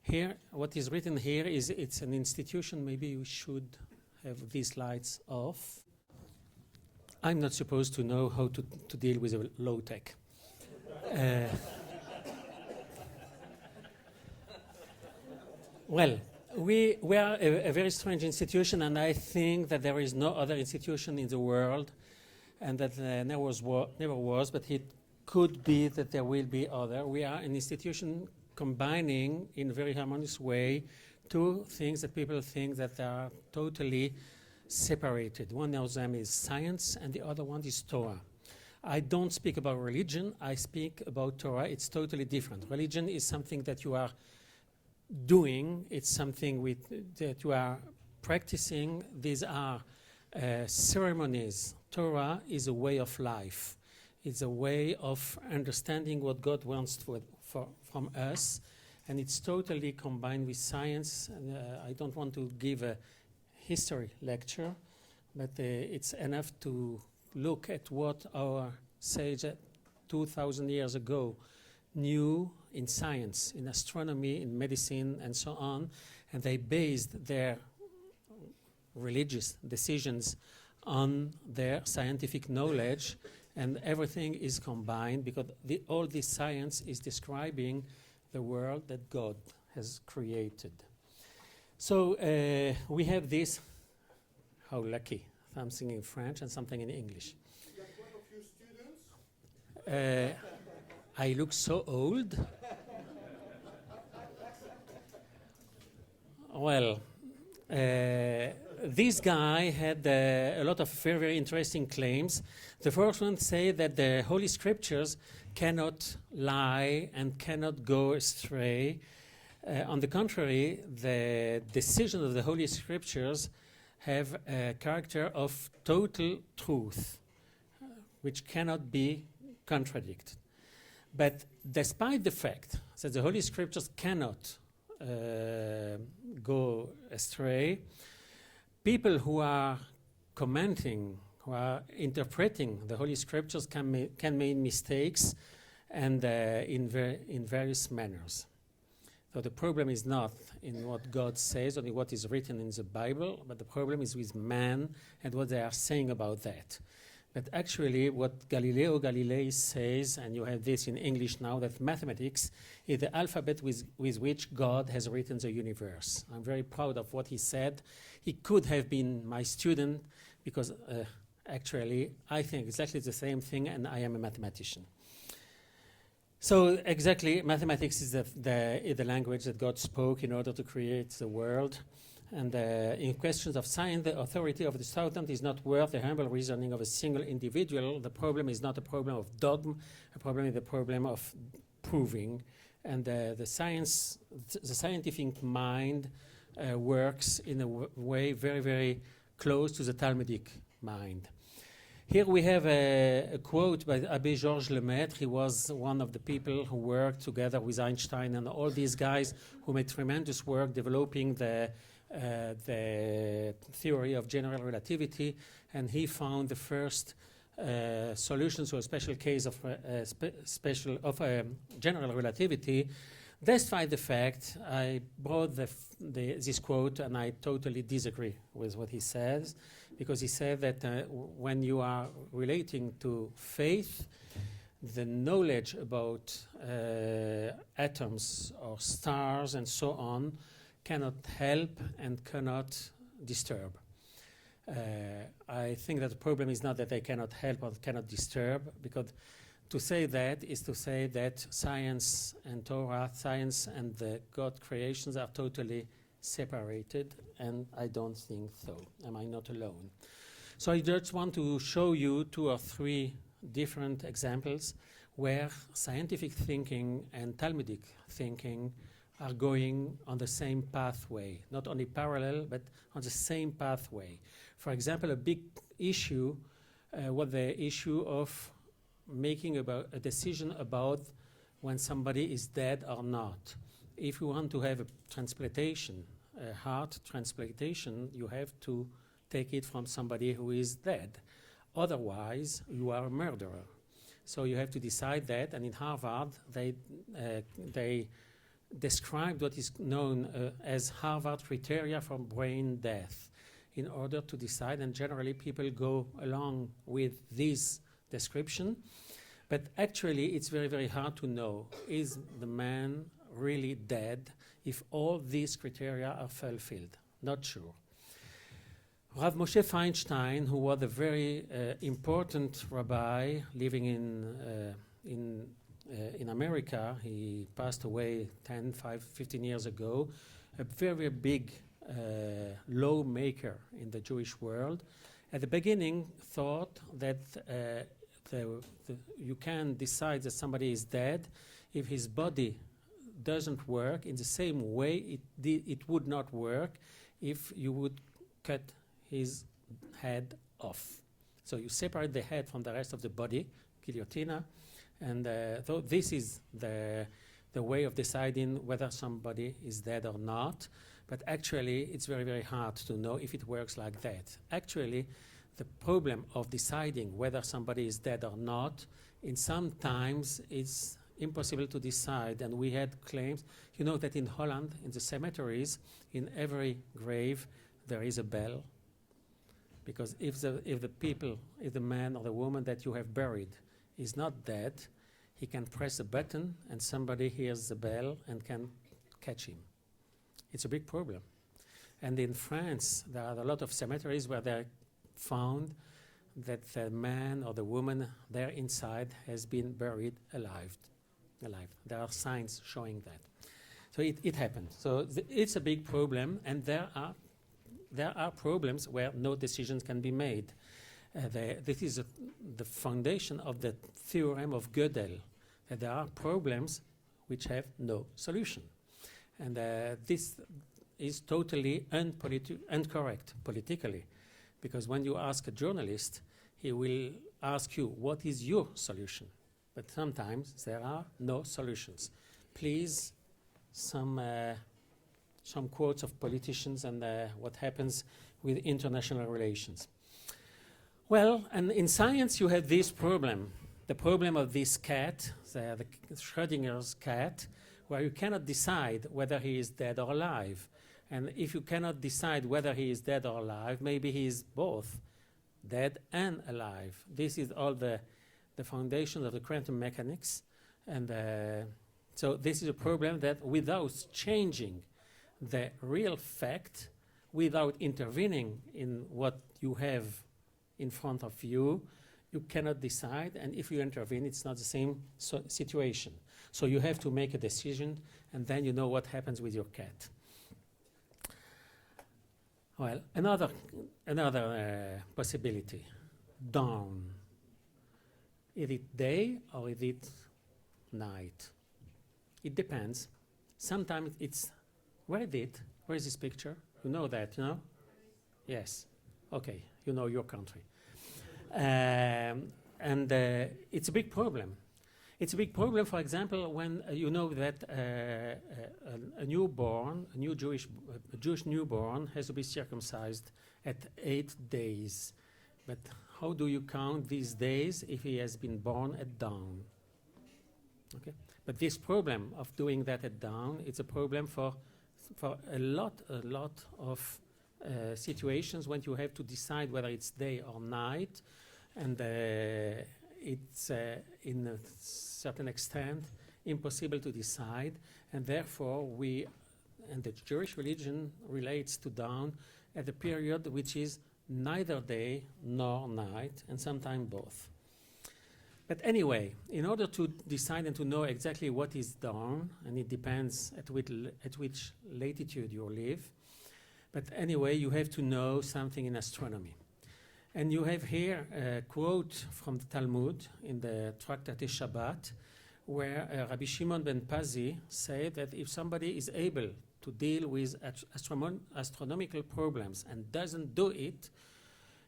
Here, what is written here is it's an institution. Maybe we should have these lights off. I'm not supposed to know how to deal with a low tech. We are a very strange institution, and I think that there is no other institution in the world, and that never was, but it could be that there will be other. We are an institution combining in a very harmonious way 2 things that people think that are totally separated. One of them is science, and the other one is Torah. I don't speak about religion, I speak about Torah. It's totally different. Religion is something that you are doing, it's something that you are practicing. These are ceremonies. Torah is a way of life. It's a way of understanding what God wants from us, and it's totally combined with science. And, I don't want to give a history lecture, but it's enough to look at what our sage 2,000 years ago knew in science, in astronomy, in medicine, and so on, and they based their religious decisions on their scientific knowledge, and everything is combined because all this science is describing the world that God has created. So we have this, how lucky, something in French and something in English. Is that one of your students? I look so old. Well, this guy had a lot of very, very interesting claims. The first one say that the Holy Scriptures cannot lie and cannot go astray. On the contrary, the decision of the Holy Scriptures have a character of total truth, which cannot be contradicted. But despite the fact that the Holy Scriptures cannot go astray, people who are commenting, who are interpreting the Holy Scriptures can make mistakes, and in various manners. So the problem is not in what God says or in what is written in the Bible, but the problem is with man and what they are saying about that. But actually what Galileo Galilei says, and you have this in English now, that mathematics is the alphabet with which God has written the universe. I'm very proud of what he said. He could have been my student because actually I think exactly the same thing, and I am a mathematician. So exactly, mathematics is the language that God spoke in order to create the world. And in questions of science, the authority of the student is not worth the humble reasoning of a single individual. The problem is not a problem of dogma, a problem is the problem of proving. And the scientific mind works in a way very, very close to the Talmudic mind. Here we have a quote by Abbé Georges Lemaitre. He was one of the people who worked together with Einstein and all these guys who made tremendous work developing the theory of general relativity, and he found the first solutions to a special case of general relativity. Despite the fact, I brought this quote, and I totally disagree with what he says, because he said that when you are relating to faith, the knowledge about atoms or stars and so on cannot help and cannot disturb. I think that the problem is not that they cannot help or cannot disturb, because to say that is to say that science and Torah, science and the God creations are totally separated, and I don't think so. Am I not alone? So I just want to show you 2 or 3 different examples where scientific thinking and Talmudic thinking are going on the same pathway, not only parallel, but on the same pathway. For example, a big issue was the issue of making a decision about when somebody is dead or not. If you want to have a transplantation, a heart transplantation, you have to take it from somebody who is dead. Otherwise, you are a murderer. So you have to decide that, and in Harvard, they described what is known as Harvard criteria for brain death in order to decide, and generally people go along with this description. But actually, it's very, very hard to know, is the man really dead if all these criteria are fulfilled? Not sure. Rav Moshe Feinstein, who was a very important rabbi living in America, he passed away 15 years ago, a very big lawmaker in the Jewish world. At the beginning, thought that you can decide that somebody is dead if his body doesn't work in the same way it would not work if you would cut his head off. So you separate the head from the rest of the body, guillotina, and so this is the way of deciding whether somebody is dead or not. But actually, it's very, very hard to know if it works like that. Actually, the problem of deciding whether somebody is dead or not, in some times it's impossible to decide. And we had claims, you know, that in Holland, in the cemeteries, in every grave, there is a bell. Because if the man or the woman that you have buried is not dead, he can press a button and somebody hears the bell and can catch him. It's a big problem. And in France, there are a lot of cemeteries where they found that the man or the woman there inside has been buried alive. There are signs showing that. So it happened. So it's a big problem, and there are problems where no decisions can be made. This is the foundation of the theorem of Gödel, that there are problems which have no solution. And this is totally incorrect politically, because when you ask a journalist, he will ask you, what is your solution? But sometimes there are no solutions. Please, some quotes of politicians and what happens with international relations. Well, and in science you have this problem, the problem of this cat, the Schrödinger's cat, where you cannot decide whether he is dead or alive. And if you cannot decide whether he is dead or alive, maybe he is both dead and alive. This is all the foundation of the quantum mechanics. And so this is a problem that without changing the real fact, without intervening in what you have in front of you, you cannot decide. And if you intervene, it's not the same situation. So you have to make a decision, and then you know what happens with your cat. Well, another possibility, dawn. Is it day or is it night? It depends. Sometimes it's, where is it? Where is this picture? You know that, you know? Yes. Okay, you know your country. And it's a big problem. It's a big problem, for example, when you know that a Jewish newborn has to be circumcised at 8 days. But how do you count these days if he has been born at dawn? Okay. But this problem of doing that at dawn, it's a problem for a lot of situations when you have to decide whether it's day or night, and it's in a certain extent impossible to decide, and therefore and the Jewish religion relates to dawn at a period which is neither day nor night, and sometimes both. But anyway, in order to decide and to know exactly what is dawn, and it depends at which latitude you live, but anyway, you have to know something in astronomy. And you have here a quote from the Talmud in the Tractate Shabbat, where Rabbi Shimon ben Pazi said that if somebody is able to deal with astronomical problems and doesn't do it,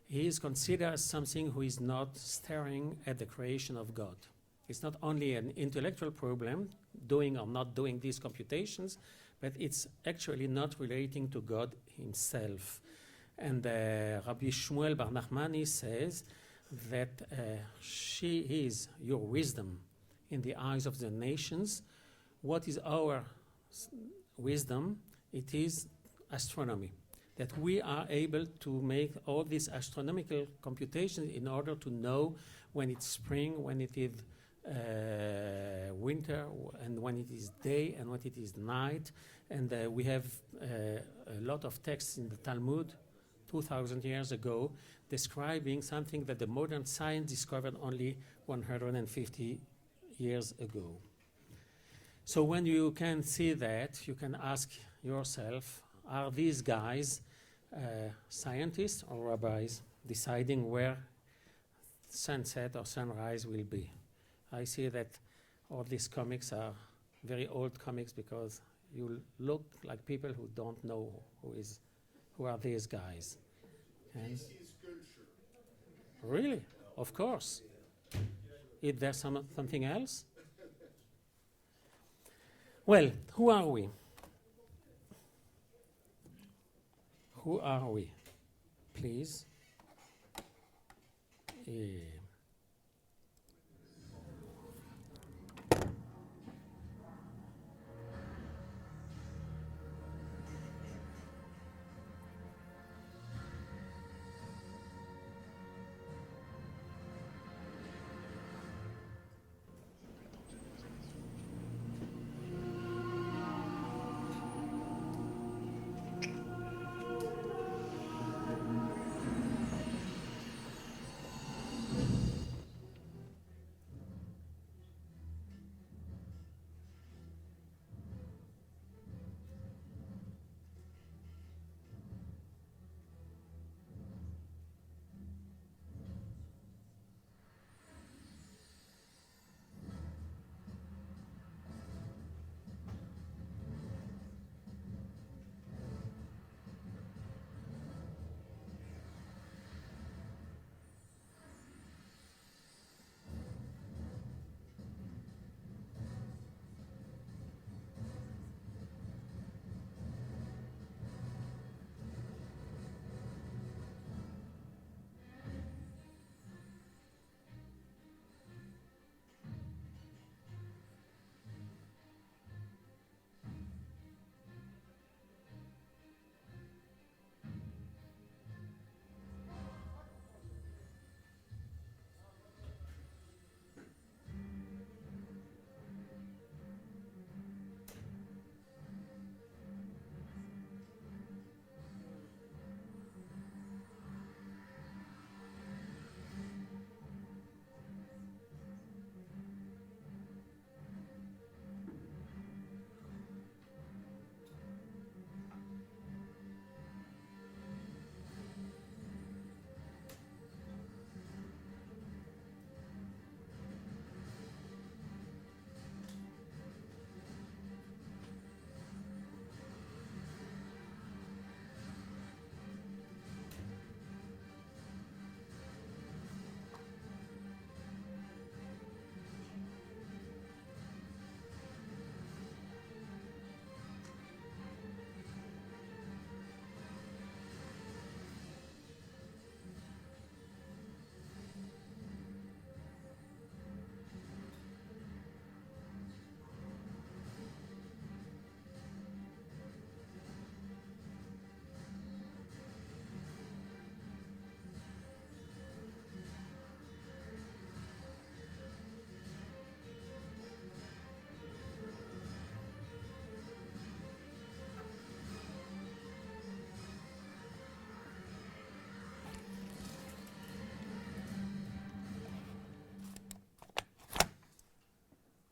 he is considered as something who is not staring at the creation of God. It's not only an intellectual problem, doing or not doing these computations, but it's actually not relating to God himself. And Rabbi Shmuel bar Nachmani says that she is your wisdom in the eyes of the nations. What is our wisdom? It is astronomy. That we are able to make all these astronomical computations in order to know when it's spring, when it is winter, and when it is day, and when it is night. And we have a lot of texts in the Talmud 2,000 years ago describing something that the modern science discovered only 150 years ago. So when you can see that, you can ask yourself, are these guys scientists or rabbis deciding where sunset or sunrise will be? I see that all these comics are very old comics because you look like people who don't know who are these guys. And This is culture. Really? Of course. Is there something else? Well, who are we? Who are we? Please.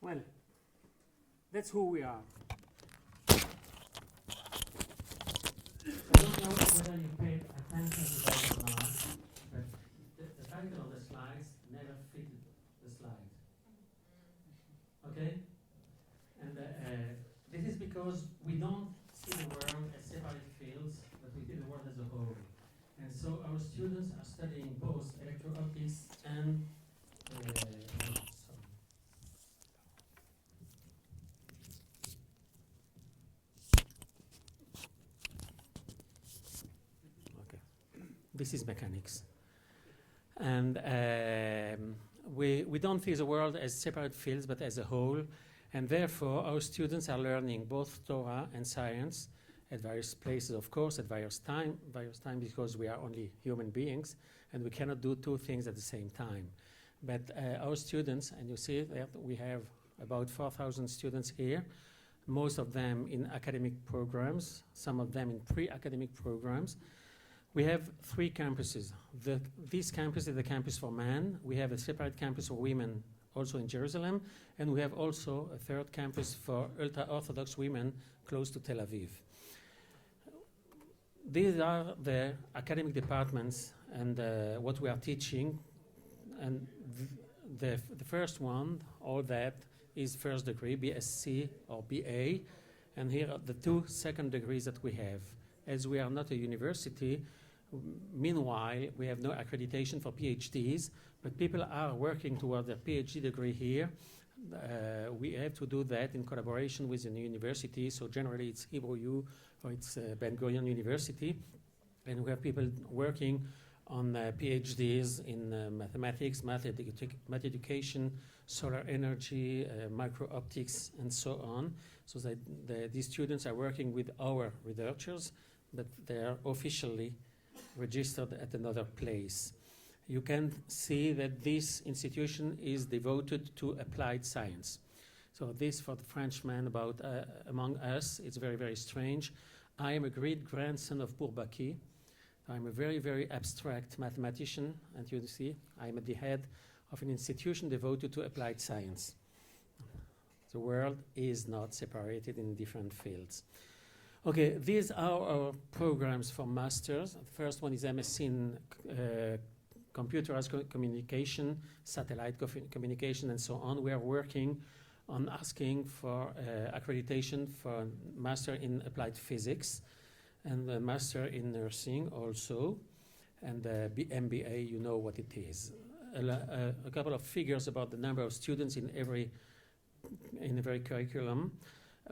Well, that's who we are. I don't know whether you paid attention to that or not, but the title of the slides never fitted the slide. Okay? And this is because we don't see the world as separate fields, but we see the world as a whole. And so our students are studying both electro-optics and this is mechanics. And we don't see the world as separate fields, but as a whole. And therefore, our students are learning both Torah and science at various places, of course, at various time because we are only human beings, and we cannot do two things at the same time. But our students, and you see that we have about 4,000 students here, most of them in academic programs, some of them in pre-academic programs. We have 3 campuses. This campus is the campus for men. We have a separate campus for women also in Jerusalem. And we have also a 3rd campus for ultra-Orthodox women close to Tel Aviv. These are the academic departments and what we are teaching. And the first one, all that, is first degree, BSc or BA. And here are the 2 second degrees that we have. As we are not a university, Meanwhile, we have no accreditation for PhDs, but people are working toward their PhD degree here. We have to do that in collaboration with a university. So generally, it's Hebrew U or it's Ben Gurion University, and we have people working on PhDs in mathematics, math education, solar energy, micro-optics, and so on. So that these students are working with our researchers, but they are officially registered at another place. You can see that this institution is devoted to applied science. So this, for the Frenchman about among us, it's very, very strange. I am a great-grandson of Bourbaki. I'm a very, very abstract mathematician, and you see, I'm at the head of an institution devoted to applied science. The world is not separated in different fields. Okay, these are our programs for masters. The first one is MSc in computerized communication, satellite communication, and so on. We are working on asking for accreditation for master in applied physics and a master in nursing also, and MBA, you know what it is. A couple of figures about the number of students in every curriculum.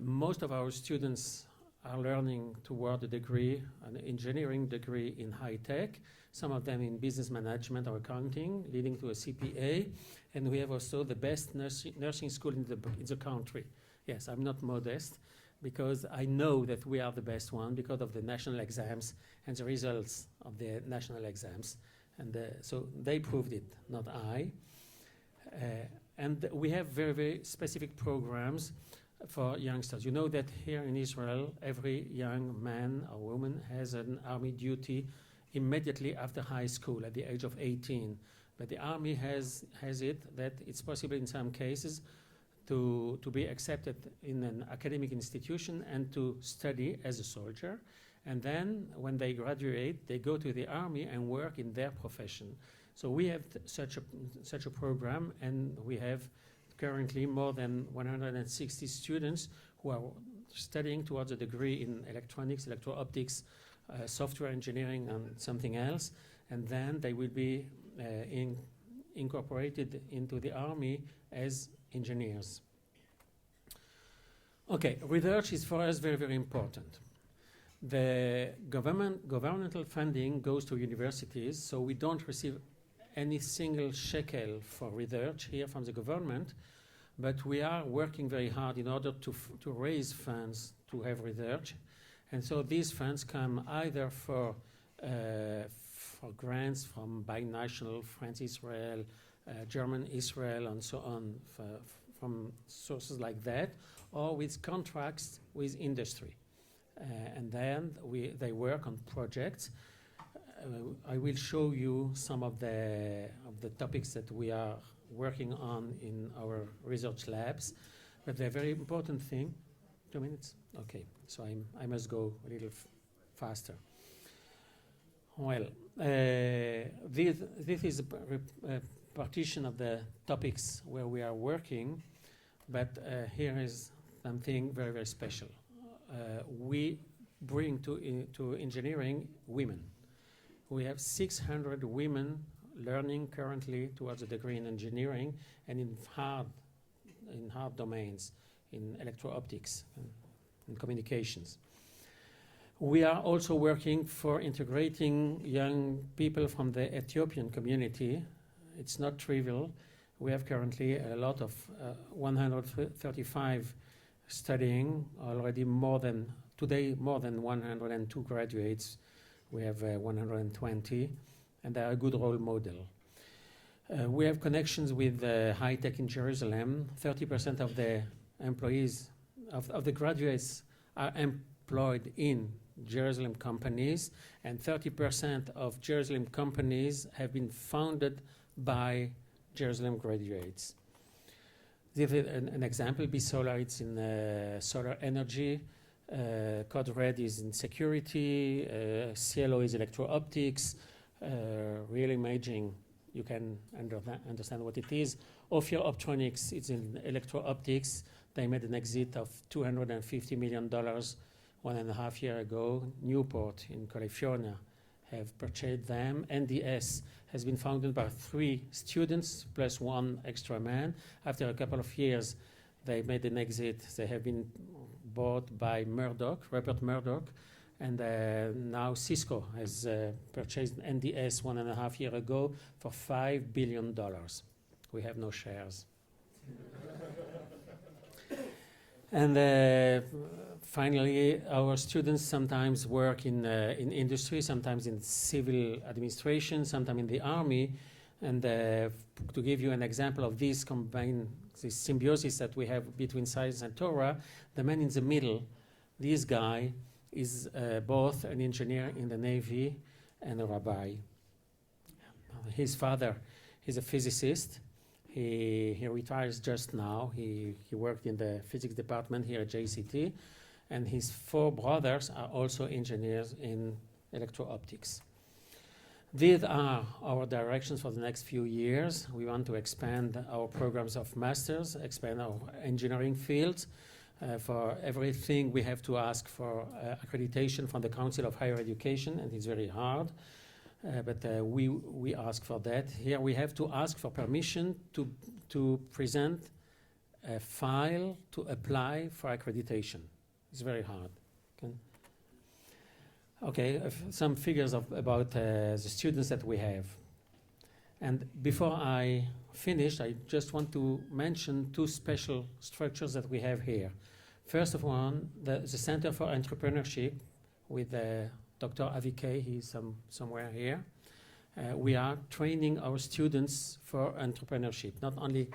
Most of our students are learning toward a degree, an engineering degree in high tech, some of them in business management or accounting, leading to a CPA, and we have also the best nursing school in the country. Yes, I'm not modest, because I know that we are the best one because of the national exams and the results of the national exams. And so they proved it, not I. And we have very, very specific programs for youngsters. You know that here in Israel, every young man or woman has an army duty immediately after high school at the age of 18. But the army has it that it's possible in some cases to be accepted in an academic institution and to study as a soldier. And then when they graduate, they go to the army and work in their profession. So we have such a program, and we have currently more than 160 students who are studying towards a degree in electronics, electro-optics, software engineering, and something else. And then they will be incorporated into the army as engineers. Okay, research is for us very, very important. The governmental funding goes to universities, so we don't receive any single shekel for research here from the government, but we are working very hard in order to raise funds to have research. And so these funds come either for grants from binational, France-Israel, German-Israel, and so on, from sources like that, or with contracts with industry. And then they work on projects. I will show you some of the topics that we are working on in our research labs. But the very important thing, 2 minutes? Okay, so I must go a little faster. Well, this is a partition of the topics where we are working, but here is something very, very special. We bring to engineering women. We have 600 women learning currently towards a degree in engineering and in hard domains, in electro-optics and communications. We are also working for integrating young people from the Ethiopian community. It's not trivial. We have currently a lot of 135 studying, already more than 102 graduates. We have 120, and they are a good role model. We have connections with high tech in Jerusalem. 30% of the employees, of the graduates, are employed in Jerusalem companies, and 30% of Jerusalem companies have been founded by Jerusalem graduates. This is an example. BSolar, it's in solar energy. Code Red is in security. Cielo is electro-optics. Real imaging, you can understand what it is. Ophir Optronics is in electro-optics. They made an exit of $250 million 1.5 years ago. Newport in California have purchased them. NDS has been founded by 3 students plus 1 extra man. After a couple of years, they made an exit. They have been bought by Murdoch, Rupert Murdoch, and now Cisco has purchased NDS 1.5 years ago for $5 billion. We have no shares. And finally, our students sometimes work in industry, sometimes in civil administration, sometimes in the army. And to give you an example of this symbiosis that we have between science and Torah, the man in the middle, this guy, is both an engineer in the Navy and a rabbi. His father is a physicist. He retires just now. He worked in the physics department here at JCT. And his 4 brothers are also engineers in electro-optics. These are our directions for the next few years. We want to expand our programs of masters, expand our engineering fields. For everything, we have to ask for accreditation from the Council of Higher Education, and it's very hard. But we ask for that. Here we have to ask for permission to present a file to apply for accreditation. It's very hard. Okay, some figures about the students that we have. And before I finish, I just want to mention 2 special structures that we have here. First of all, the Center for Entrepreneurship with Dr. Avike, he's somewhere here. We are training our students for entrepreneurship, not only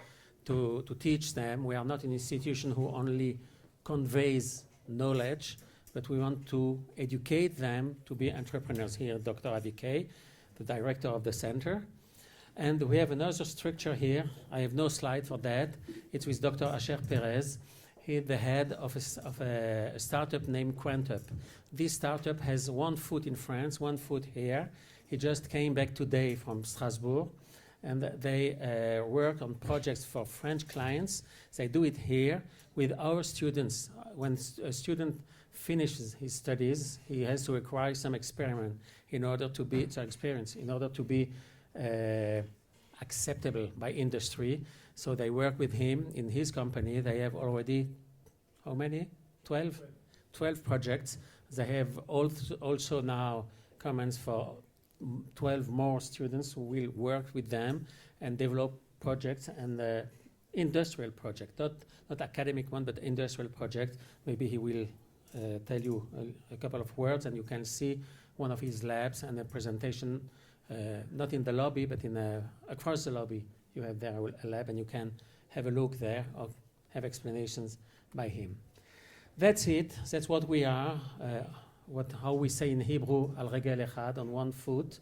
to teach them. We are not an institution who only conveys knowledge, but we want to educate them to be entrepreneurs. Here, Dr. Avike, the director of the center. And we have another structure here. I have no slide for that. It's with Dr. Asher Perez. He's the head of a startup named Quantup. This startup has 1 foot in France, 1 foot here. He just came back today from Strasbourg, and they work on projects for French clients. They do it here with our students. When a student finishes his studies, he has to acquire some experiment in order to be acceptable by industry. So they work with him in his company. They have already, how many? 12 projects. They have also now comments for 12 more students who will work with them and develop projects and industrial project, not academic one, but industrial project. Maybe he will tell you a couple of words, and you can see one of his labs and a presentation, not in the lobby, but across the lobby. You have there a lab, and you can have a look there or have explanations by him. That's it. That's what we are. How we say in Hebrew, al regel echad, on 1 foot.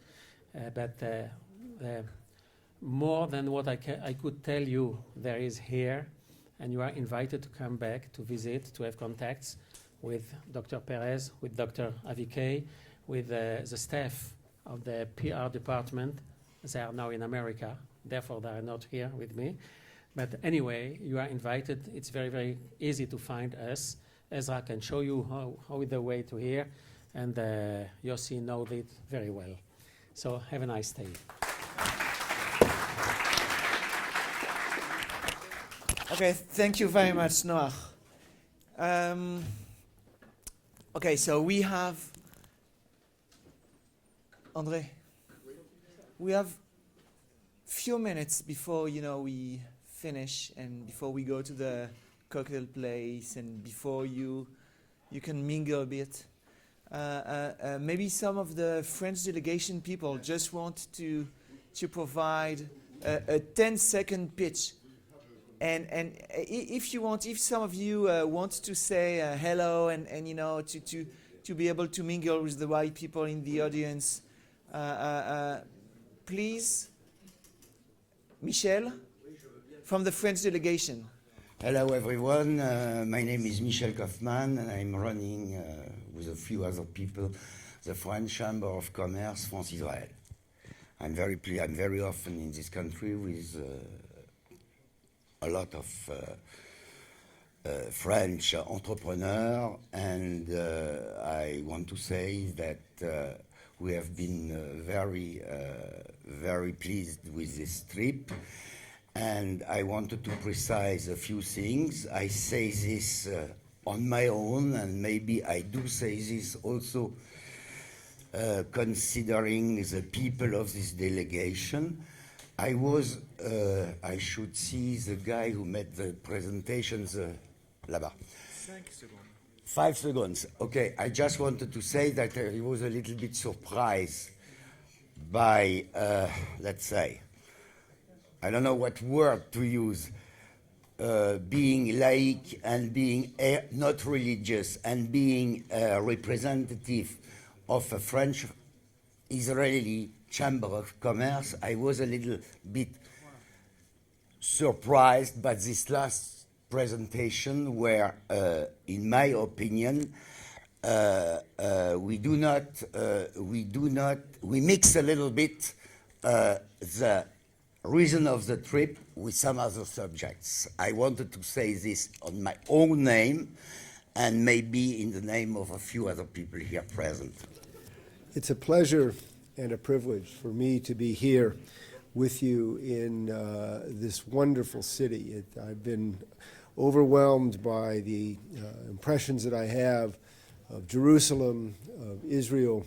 But more than what I could tell you, there is here, and you are invited to come back to visit, to have contacts with Dr. Perez, with Dr. Avike, with the staff of the PR department. They are now in America, therefore they are not here with me. But anyway, you are invited. It's very, very easy to find us. Ezra can show you how is the way to here, and Yossi knows it very well. So have a nice day. Okay, thank you very much, Noah. Okay, so we have André. We have few minutes before we finish and before we go to the cocktail place and before you can mingle a bit. Maybe some of the French delegation people just want to provide a 10-second pitch. And if some of you want to say hello and to be able to mingle with the right people in the audience, please, Michel, from the French delegation. Hello everyone, my name is Michel Kaufmann and I'm running with a few other people the French Chamber of Commerce France-Israël. I'm very often in this country with a lot of French entrepreneurs, and I want to say that We have been very pleased with this trip. And I wanted to precise a few things. I say this on my own, and maybe I do say this also considering the people of this delegation. I should see the guy who made the presentations là-bas. 5 seconds. Okay, I just wanted to say that I was a little bit surprised by, let's say, I don't know what word to use, being laïc and being not religious and being a representative of a French-Israeli Chamber of Commerce. I was a little bit surprised by this last presentation where, in my opinion, we mix a little bit the reason of the trip with some other subjects. I wanted to say this on my own name and maybe in the name of a few other people here present. It's a pleasure and a privilege for me to be here with you in this wonderful city. I've been overwhelmed by the impressions that I have of Jerusalem, of Israel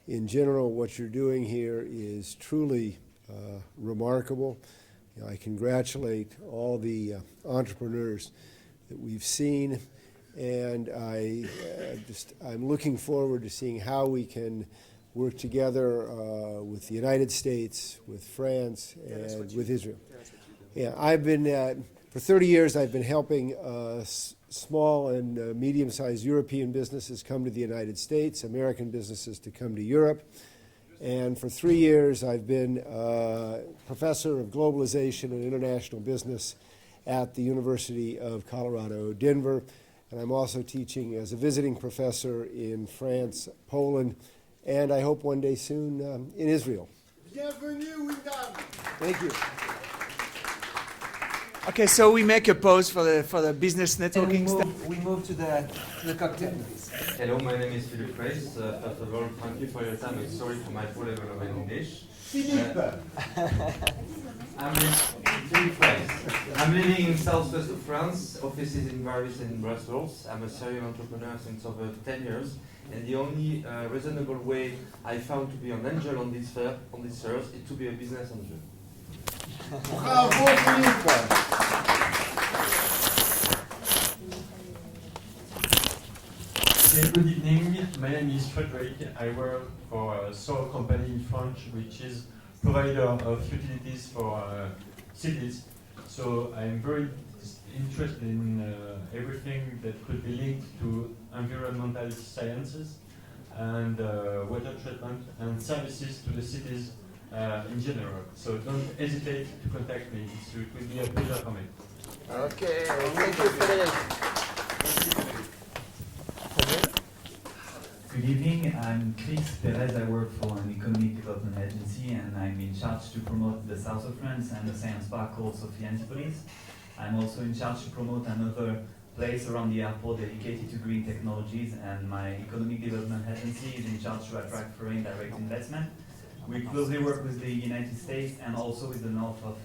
in general. What you're doing here is truly remarkable. I congratulate all the entrepreneurs that we've seen, and I'm looking forward to seeing how we can work together with the United States, with France, and with Israel. Yeah, I've been for 30 years. I've been helping small and medium-sized European businesses come to the United States, American businesses to come to Europe. And for 3 years, I've been professor of globalization and international business at the University of Colorado, Denver. And I'm also teaching as a visiting professor in France, Poland, and I hope one day soon in Israel. Bienvenue, Windham. Thank you. Okay, so we make a pause for the business networking stuff. We move to the cocktail, please. Hello, my name is Philippe Price. First of all, thank you for your time and sorry for my poor level of English. I'm Philippe Price. I'm living in southwest of France, offices in Paris and Brussels. I'm a serial entrepreneur since over 10 years, and the only reasonable way I found to be an angel on this earth is to be a business angel. Bravo, Philippe. Good evening, my name is Frederick. I work for a solar company in France which is provider of utilities for cities. So I'm very interested in everything that could be linked to environmental sciences and water treatment and services to the cities in general. So don't hesitate to contact me. It will be a pleasure for me. Okay, thank you, Frederick. Good evening, I'm Chris Perez. I work for an economic development agency and I'm in charge to promote the south of France and the science park called Sophie Antipolis. I'm also in charge to promote another place around the airport dedicated to green technologies, and my economic development agency is in charge to attract foreign direct investment. We closely work with the United States and also with the north of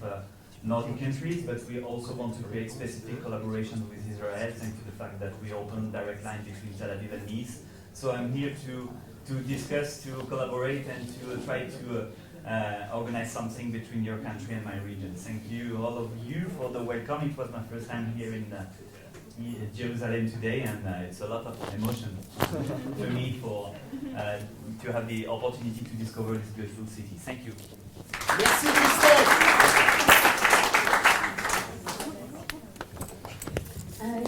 Nordic countries, but we also want to create specific collaboration with Israel thanks to the fact that we open direct line between Tel Aviv and Nice. So I'm here to discuss, to collaborate, and to try to organize something between your country and my region. Thank you, all of you, for the welcome. It was my first time here in Jerusalem today, and it's a lot of emotion for me to have the opportunity to discover this beautiful city. Thank you. Merci, Christophe.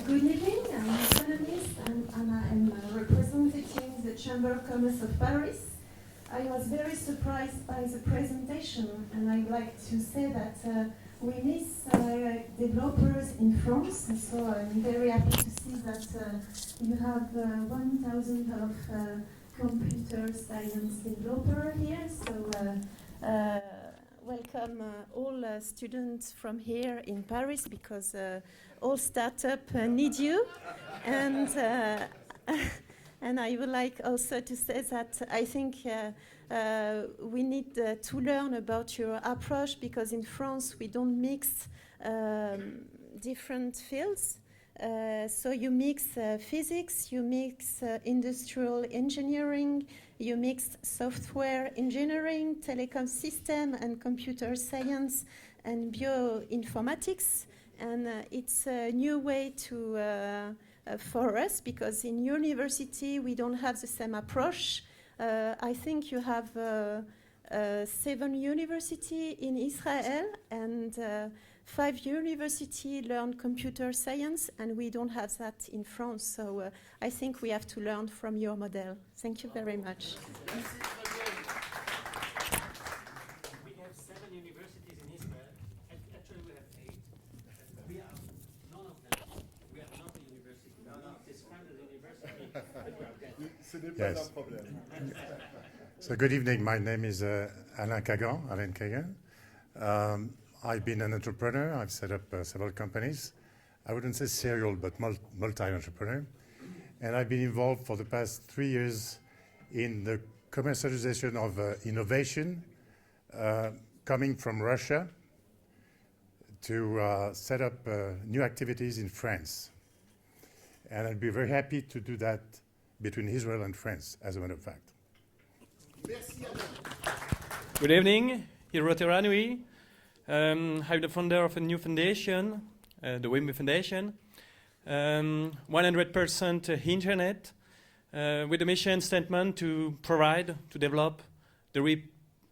Good evening, I'm an economist and I'm representing the Chamber of Commerce of Paris. I was very surprised by the presentation, and I'd like to say that we miss developers in France, and so I'm very happy to see that you have 1,000 of computer science developers here. So welcome all students from here in Paris, because all startups need you. And And I would like also to say that I think we need to learn about your approach, because in France we don't mix different fields. So you mix physics, you mix industrial engineering, you mix software engineering, telecom system, and computer science and bioinformatics. And it's a new way to for us, because in university we don't have the same approach. I think you have 7 universities in Israel, and 5 universities learn computer science, and we don't have that in France. So I think we have to learn from your model. Thank you very much. We have 7 universities in Israel. Actually, we have 8. We have none of them. We are not a university. We are not described as a university. Yes. So good evening. My name is Alain Kagan. I've been an entrepreneur. I've set up several companies. I wouldn't say serial, but multi-entrepreneur. And I've been involved for the past 3 years in the commercialization of innovation coming from Russia to set up new activities in France. And I'd be very happy to do that between Israel and France, as a matter of fact. Good evening, Hirota Ranui. I'm the founder of a new foundation, the WIMBY Foundation, 100% internet, with a mission statement to provide, to develop the Web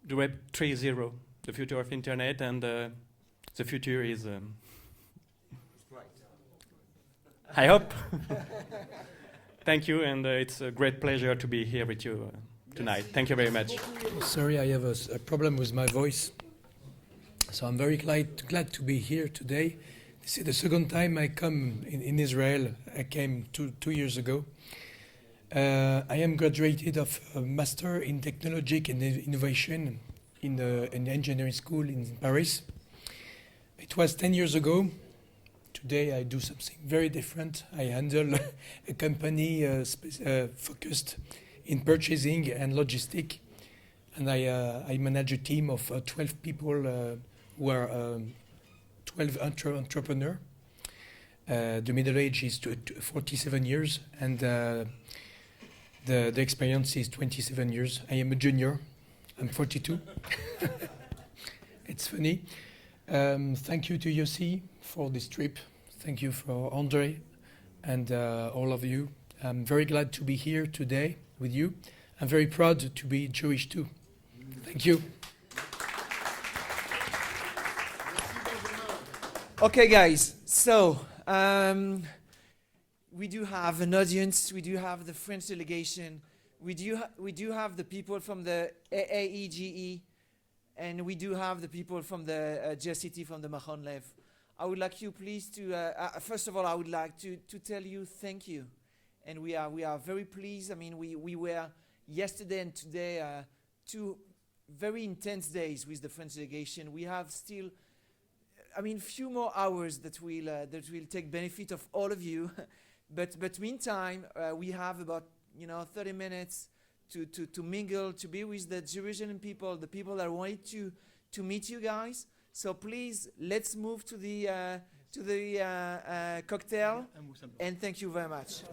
3.0, the future of internet, and the future is, I hope. Thank you, and it's a great pleasure to be here with you tonight. Thank you very much. Sorry, I have a problem with my voice. So I'm very glad to be here today. This is the second time I come in Israel. I came two years ago. I am graduated of a Master in Technology and Innovation in the engineering school in Paris. It was 10 years ago. Today I do something very different. I handle a company focused in purchasing and logistics, and I manage a team of 12 people who are 12 entrepreneurs. The middle age is 47 years, and the experience is 27 years. I am a junior. I'm 42. It's funny. Thank you to Yossi for this trip. Thank you for Andre and all of you. I'm very glad to be here today with you. I'm very proud to be Jewish too. Thank you. Okay, guys. So we do have an audience. We do have the French delegation. We do have the people from the AAEGE, and we do have the people from the JCT from the Mahon Lev. I would like you, please, to first of all, I would like to tell you thank you, and we are very pleased. I mean, we were yesterday and today 2 very intense days with the French delegation. We have still, I mean, few more hours that will take benefit of all of you, but meantime we have about 30 minutes to mingle, to be with the Jerusalem people, the people that wanted to meet you guys. So please, let's move to the cocktail, and thank you very much.